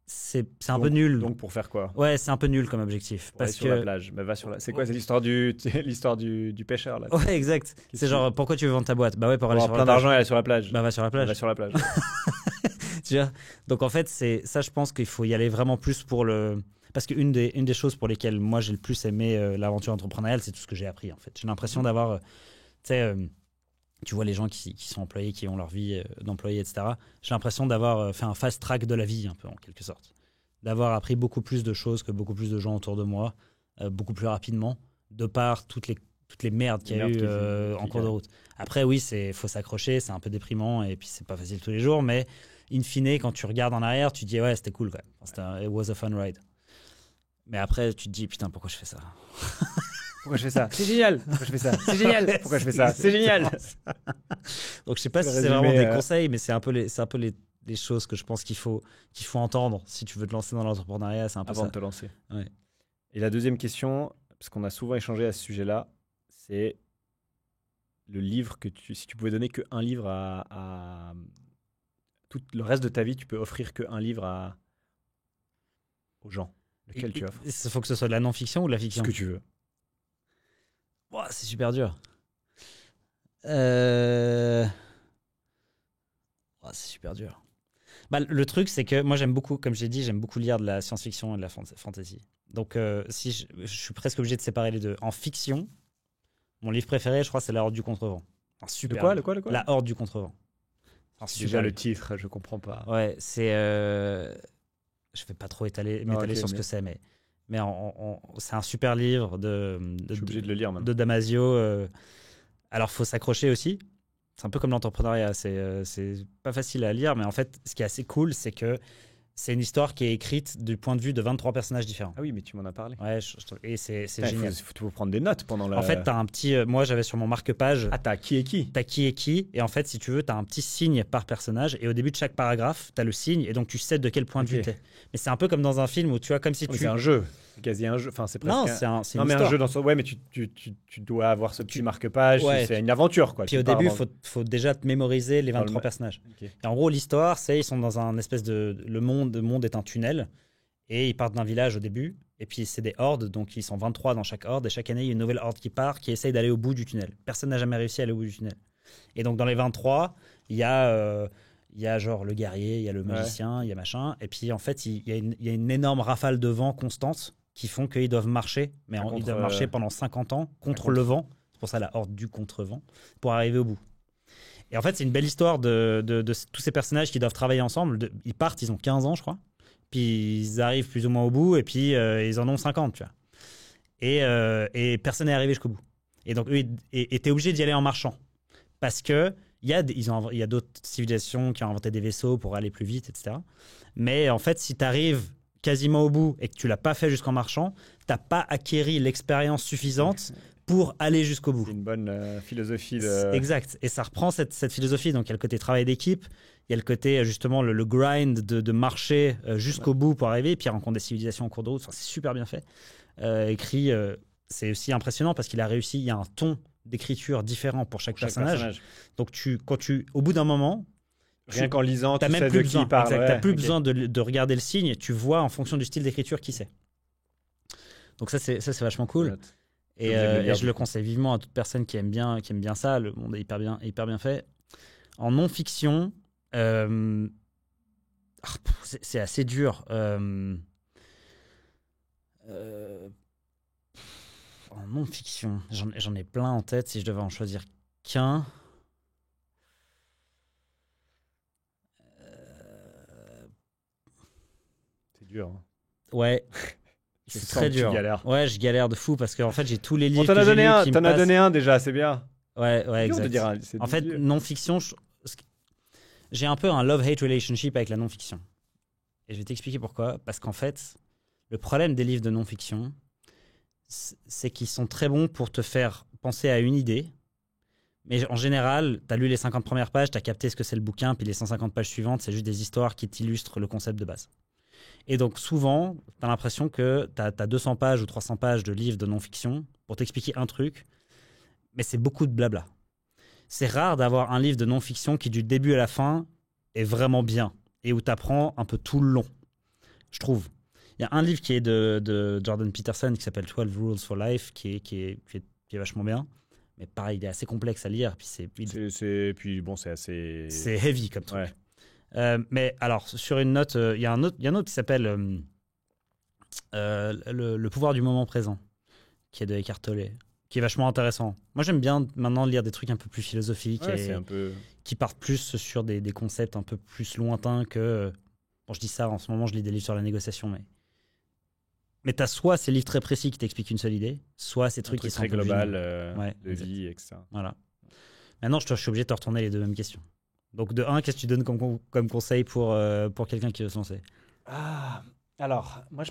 C'est un peu nul. Donc pour faire quoi? Ouais, c'est un peu nul comme objectif. Pour aller sur la plage. Mais va sur la... C'est quoi? C'est l'histoire du pêcheur là. Ouais, exact. C'est genre pourquoi tu veux vendre ta boîte? Bah ouais, pour aller sur la plage. Plein d'argent et aller sur la plage. Bah va sur la plage. Va sur la plage. Tu vois? Donc en fait, c'est ça, je pense qu'il faut y aller vraiment plus pour le. Parce qu'une des choses pour lesquelles moi j'ai le plus aimé l'aventure entrepreneuriale, c'est tout ce que j'ai appris en fait. J'ai l'impression d'avoir, tu vois les gens qui sont employés, qui ont leur vie d'employé, etc. J'ai l'impression d'avoir fait un fast track de la vie un peu en quelque sorte. D'avoir appris beaucoup plus de choses que beaucoup plus de gens autour de moi, beaucoup plus rapidement, de par toutes les merdes qu'il y a eu en cours de route. Après oui, faut s'accrocher, c'est un peu déprimant et puis c'est pas facile tous les jours, mais in fine, quand tu regardes en arrière, tu te dis ouais, c'était cool quand même. It was a fun ride. Mais après, tu te dis, putain, pourquoi je fais ça? Pourquoi je fais ça? C'est génial! Pourquoi je fais ça? C'est génial! Pourquoi je fais ça? C'est génial! Donc, je sais pas si c'est vraiment des conseils, mais c'est un peu les choses que je pense qu'il faut entendre si tu veux te lancer dans l'entrepreneuriat. C'est un peu avant ça. de te lancer. Ouais. Et la deuxième question, parce qu'on a souvent échangé à ce sujet-là, c'est le livre si tu pouvais donner qu'un livre à tout le reste de ta vie, tu peux offrir qu'un livre aux gens. Lequel tu offres? Il faut que ce soit de la non-fiction ou de la fiction? Ce que tu veux. Wow, c'est super dur. C'est super dur. Bah, le truc, c'est que moi, j'aime beaucoup, comme j'ai dit, j'aime beaucoup lire de la science-fiction et de la fantasy. Donc, si je suis presque obligé de séparer les deux. En fiction, mon livre préféré, je crois, c'est La Horde du Contrevent. Super. Le quoi La Horde du Contrevent. Déjà le titre, je comprends pas. Ouais, c'est... je vais pas trop m'étaler sur ce que c'est, mais Mais c'est un super livre Je suis obligé de le lire maintenant. de Damasio. Alors, faut s'accrocher aussi. C'est un peu comme l'entrepreneuriat. C'est pas facile à lire, mais en fait, ce qui est assez cool, c'est que c'est une histoire qui est écrite du point de vue de 23 personnages différents. Ah oui, mais tu m'en as parlé. Ouais, et c'est Putain, génial. faut prendre des notes pendant la... En fait, t'as un petit. Moi, j'avais sur mon marque-page. Ah, t'as qui est qui? T'as qui est qui. Et en fait, si tu veux, t'as un petit signe par personnage. Et au début de chaque paragraphe, t'as le signe. Et donc, tu sais de quel point de vue Ok. t'es. Mais c'est un peu comme dans un film où tu vois, comme si Oui, tu. c'est un jeu. C'est quasi un jeu. Enfin, c'est presque Non, c'est Non, une mais un histoire. jeu dans son... Ouais, mais tu dois avoir ce petit marque-page. Ouais. C'est une aventure, quoi. Puis Tu au pars début, dans- faut déjà te mémoriser les Dans le 23 ma- personnages. Ok. Et en gros, l'histoire, c'est ils sont dans un espèce de. Le monde est un tunnel. Et ils partent d'un village au début. Et puis, c'est des hordes. Donc, ils sont 23 dans chaque horde. Et chaque année, il y a une nouvelle horde qui part, qui essaye d'aller au bout du tunnel. Personne n'a jamais réussi à aller au bout du tunnel. Et donc, dans les 23, il y a genre le guerrier, il y a le magicien, il y a machin. Et puis, en fait, il y a une énorme rafale de vent constante qui font qu'ils doivent marcher. Mais ils doivent marcher pendant 50 ans contre le vent. C'est pour ça la horde du contre-vent. Pour arriver au bout. Et en fait, c'est une belle histoire de tous ces personnages qui doivent travailler ensemble. Ils partent, ils ont 15 ans, je crois. Puis ils arrivent plus ou moins au bout, et puis ils en ont 50, tu vois. Et personne n'est arrivé jusqu'au bout. Et donc, eux, t'es obligé d'y aller en marchant. Parce que il y a d'autres civilisations qui ont inventé des vaisseaux pour aller plus vite, etc. Mais en fait, si tu arrives quasiment au bout et que tu l'as pas fait jusqu'en marchant, t'as pas acquéri l'expérience suffisante pour aller jusqu'au bout. C'est une bonne philosophie Exact. Et ça reprend cette philosophie. Donc, il y a le côté travail d'équipe, il y a le côté, justement, le grind de marcher jusqu'au bout pour arriver. Et puis, il rencontre des civilisations en cours de route. Enfin, c'est super bien fait. Écrit, c'est aussi impressionnant parce qu'il a réussi. Il y a un ton d'écriture différent pour chaque personnage. Donc, au bout d'un moment, rien qu'en lisant, tu n'as même plus besoin. T'as plus besoin de regarder le signe. Tu vois en fonction du style d'écriture qui c'est. Donc, ça, c'est vachement cool. Et je le conseille vivement à toute personne qui aime bien ça. Le monde est hyper bien fait. En non-fiction, c'est assez dur. En non-fiction, j'en ai plein en tête. Si je devais en choisir qu'un. C'est dur. Hein. Ouais. C'est très dur. Ouais, je galère de fou parce qu'en fait, j'ai tous les livres. T'en as donné un déjà, c'est bien. Ouais, exact. En fait, non-fiction, j'ai un peu un love-hate relationship avec la non-fiction. Et je vais t'expliquer pourquoi. Parce qu'en fait, le problème des livres de non-fiction, c'est qu'ils sont très bons pour te faire penser à une idée. Mais en général, tu as lu les 50 premières pages, tu as capté ce que c'est le bouquin, puis les 150 pages suivantes, c'est juste des histoires qui t'illustrent le concept de base. Et donc, souvent, tu as l'impression que tu as 200 pages ou 300 pages de livres de non-fiction pour t'expliquer un truc, mais c'est beaucoup de blabla. C'est rare d'avoir un livre de non-fiction qui, du début à la fin, est vraiment bien et où tu apprends un peu tout le long, je trouve. Il y a un livre qui est de Jordan Peterson qui s'appelle 12 Rules for Life, qui est vachement bien. Mais pareil, il est assez complexe à lire. Puis c'est assez... C'est heavy comme truc. Ouais. Mais alors, sur une note, il y a un autre qui s'appelle le pouvoir du moment présent, qui est de Eckhart Tolle, qui est vachement intéressant. Moi, j'aime bien maintenant lire des trucs un peu plus philosophiques qui partent plus sur des concepts un peu plus lointains que... Bon, je dis ça, en ce moment, je lis des livres sur la négociation, mais tu as soit ces livres très précis qui t'expliquent une seule idée, soit ces trucs qui sont très global de vie, etc. Voilà. Maintenant, je suis obligé de te retourner les deux mêmes questions. Donc, de un, qu'est-ce que tu donnes comme conseil pour quelqu'un qui veut se lancer? Alors, moi,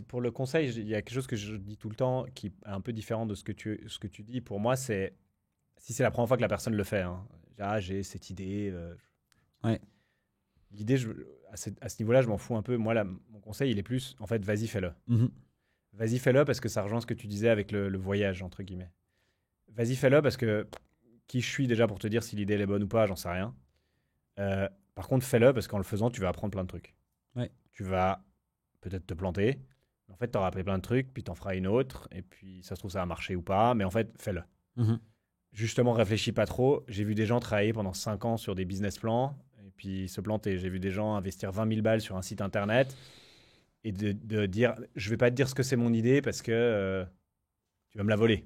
pour le conseil, il y a quelque chose que je dis tout le temps qui est un peu différent de ce que tu dis. Pour moi, c'est si c'est la première fois que la personne le fait. Hein, j'ai cette idée. Ouais. L'idée, à ce niveau-là, je m'en fous un peu. Moi, mon conseil, il est plus, en fait, vas-y, fais-le. Mm-hmm. Vas-y, fais-le parce que ça rejoint ce que tu disais avec le voyage, entre guillemets. Vas-y, fais-le parce que qui je suis déjà pour te dire si l'idée elle est bonne ou pas, j'en sais rien. Par contre, fais-le parce qu'en le faisant, tu vas apprendre plein de trucs. Ouais. Tu vas peut-être te planter. En fait, tu auras appris plein de trucs, puis tu en feras une autre, et puis ça se trouve, ça va marcher ou pas. Mais en fait, fais-le. Mm-hmm. Justement, réfléchis pas trop. J'ai vu des gens travailler pendant 5 ans sur des business plans, et puis se planter. J'ai vu des gens investir 20 000 balles sur un site internet, et de dire, je vais pas te dire ce que c'est mon idée, parce que tu vas me la voler.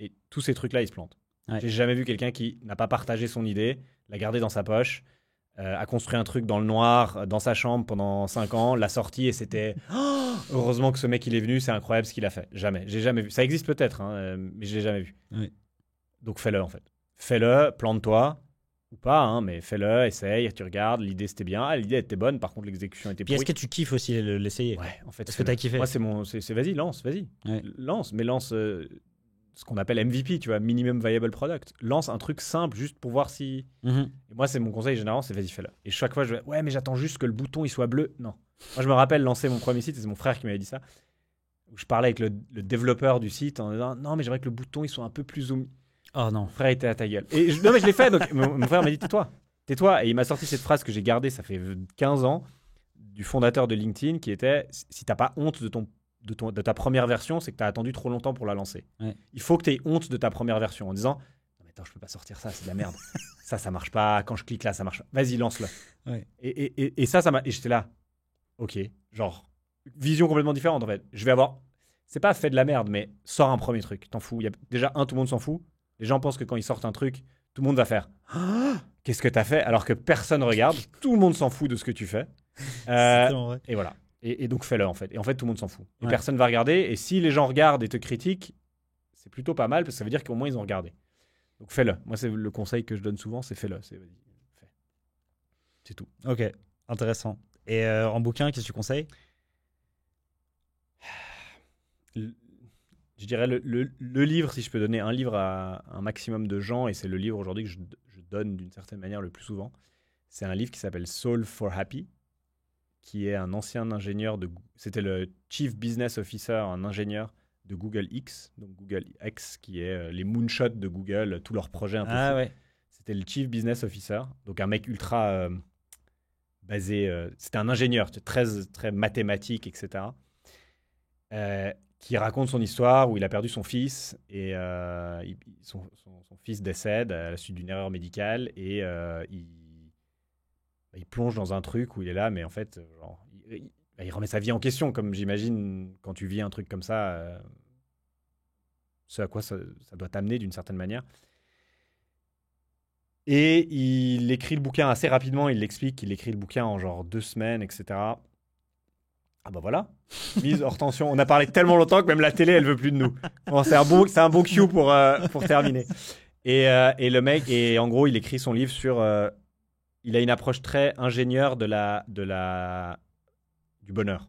Et tous ces trucs-là, ils se plantent. Ouais. J'ai jamais vu quelqu'un qui n'a pas partagé son idée, l'a gardée dans sa poche, a construit un truc dans le noir, dans sa chambre pendant 5 ans, l'a sorti et c'était oh, heureusement que ce mec il est venu, c'est incroyable ce qu'il a fait. Jamais, j'ai jamais vu. Ça existe peut-être, hein, mais je l'ai jamais vu. Oui. Donc fais-le en fait. Fais-le, plante-toi. Ou pas, hein, mais fais-le, essaye, tu regardes, l'idée c'était bien. Ah, l'idée était bonne, par contre l'exécution était Puis pourrie. est-ce que tu kiffes aussi l'essayer? Ouais, en fait. Est-ce que t'as kiffé? Moi, c'est vas-y, lance, vas-y. Ouais. Lance, mais lance ce qu'on appelle MVP, tu vois, Minimum Viable Product. Lance un truc simple juste pour voir si. Et moi, c'est mon conseil général, c'est vas-y, fais-le. Et chaque fois, je vais, ouais, mais j'attends juste que le bouton il soit bleu. Non. Moi, je me rappelle lancer mon premier site, et c'est mon frère qui m'avait dit ça. Où je parlais avec le développeur du site en disant non, mais j'aimerais que le bouton il soit un peu plus zoom. Oh non. Mon frère était à ta gueule. Et non, mais je l'ai fait, donc mon frère m'a dit tais-toi. Tais-toi. Et il m'a sorti cette phrase que j'ai gardée, ça fait 15 ans, du fondateur de LinkedIn, qui était si t'as pas honte de ta première version, c'est que t'as attendu trop longtemps pour la lancer. Ouais. Il faut que tu aies honte de ta première version en disant non, mais attends, je peux pas sortir ça, c'est de la merde. ça marche pas. Quand je clique là, ça marche pas. Vas-y, lance-le. Ouais. Et ça m'a. Et j'étais là, ok, genre, vision complètement différente en fait. Je vais avoir. C'est pas fait de la merde, mais sors un premier truc. T'en fous. Déjà, tout le monde s'en fout. Les gens pensent que quand ils sortent un truc, tout le monde va faire qu'est-ce que t'as fait alors que personne regarde. Tout le monde s'en fout de ce que tu fais. Vrai. Et voilà. Et donc fais-le en fait. Et en fait, tout le monde s'en fout. Et Ouais. personne va regarder. Et si les gens regardent et te critiquent, c'est plutôt pas mal parce que ça veut dire qu'au moins ils ont regardé. Donc fais-le. Moi, c'est le conseil que je donne souvent, c'est fais-le. Vas-y, fais. C'est tout. Ok, intéressant. Et en bouquin, qu'est-ce que tu conseilles? Je dirais le livre, si je peux donner un livre à un maximum de gens, et c'est le livre aujourd'hui que je donne d'une certaine manière le plus souvent, c'est un livre qui s'appelle Solve for Happy, qui est un ancien ingénieur c'était le Chief Business Officer, un ingénieur de Google X, donc Google X, qui est les moonshots de Google, tous leurs projets un peu fous. Ouais. C'était le Chief Business Officer, donc un mec ultra basé, c'était un ingénieur, très, très mathématique, etc., qui raconte son histoire où il a perdu son fils et son fils décède à la suite d'une erreur médicale et il plonge dans un truc où il est là, mais en fait, genre, il remet sa vie en question, comme j'imagine quand tu vis un truc comme ça, ce à quoi ça doit t'amener d'une certaine manière. Et il écrit le bouquin assez rapidement, il l'explique, il écrit le bouquin en genre 2 semaines, etc. Ah bah voilà, mise hors tension. On a parlé tellement longtemps que même la télé, elle veut plus de nous. Bon, c'est un bon cue pour terminer. Et le mec, et en gros, il écrit son livre sur... il a une approche très ingénieure du bonheur.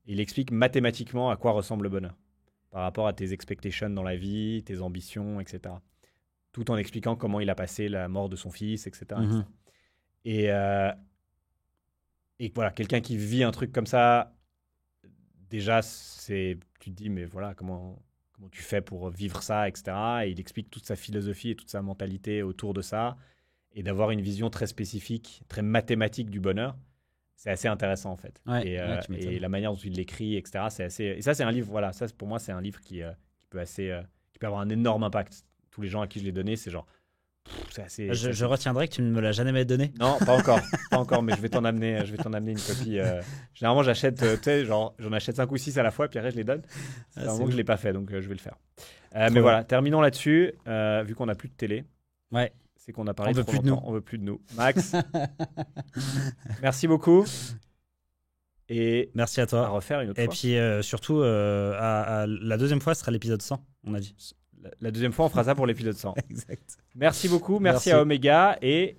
Il explique mathématiquement à quoi ressemble le bonheur par rapport à tes expectations dans la vie, tes ambitions, etc. Tout en expliquant comment il a passé la mort de son fils, etc. Mm-hmm. Et voilà, quelqu'un qui vit un truc comme ça, déjà, tu te dis, mais voilà, comment tu fais pour vivre ça, etc. Et il explique toute sa philosophie et toute sa mentalité autour de ça. Et d'avoir une vision très spécifique, très mathématique du bonheur, c'est assez intéressant, en fait. Ouais, et la manière dont il l'écrit, etc., c'est assez... Et ça, c'est un livre, voilà, ça, pour moi, c'est un livre qui peut avoir un énorme impact. Tous les gens à qui je l'ai donné, c'est genre... c'est assez... Je retiendrai que tu ne me l'as jamais donné. Non, pas encore, mais je vais t'en amener une copie. Généralement, j'achète, genre, j'en achète 5 ou 6 à la fois, puis après, je les donne. C'est un moment que je ne l'ai pas fait, donc je vais le faire. Mais voilà, terminons là-dessus, vu qu'on n'a plus de télé. Ouais. C'est qu'on a parlé trop longtemps. On veut plus de nous. Max, merci beaucoup. Et merci à toi. À refaire une autre fois. Et puis, surtout, la deuxième fois, ce sera l'épisode 100, on a dit. La deuxième fois, on fera ça pour l'épisode 100. Exact. Merci beaucoup. Merci à Omega. Et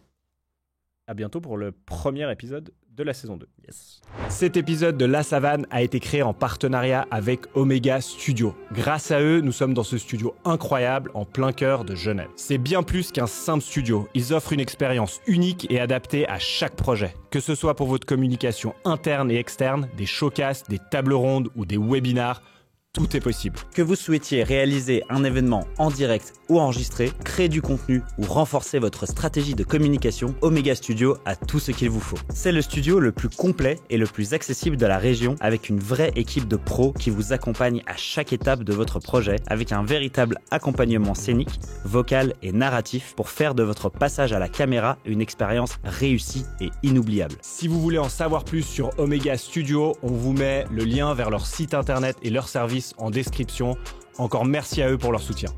à bientôt pour le premier épisode de la saison 2. Yes. Cet épisode de La Savane a été créé en partenariat avec Omega Studio. Grâce à eux, nous sommes dans ce studio incroyable en plein cœur de Genève. C'est bien plus qu'un simple studio. Ils offrent une expérience unique et adaptée à chaque projet. Que ce soit pour votre communication interne et externe, des showcasts, des tables rondes ou des webinars, tout est possible. Que vous souhaitiez réaliser un événement en direct ou enregistré, créer du contenu ou renforcer votre stratégie de communication, Omega Studio a tout ce qu'il vous faut. C'est le studio le plus complet et le plus accessible de la région avec une vraie équipe de pros qui vous accompagne à chaque étape de votre projet avec un véritable accompagnement scénique, vocal et narratif pour faire de votre passage à la caméra une expérience réussie et inoubliable. Si vous voulez en savoir plus sur Omega Studio, on vous met le lien vers leur site internet et leur service en description. Encore merci à eux pour leur soutien.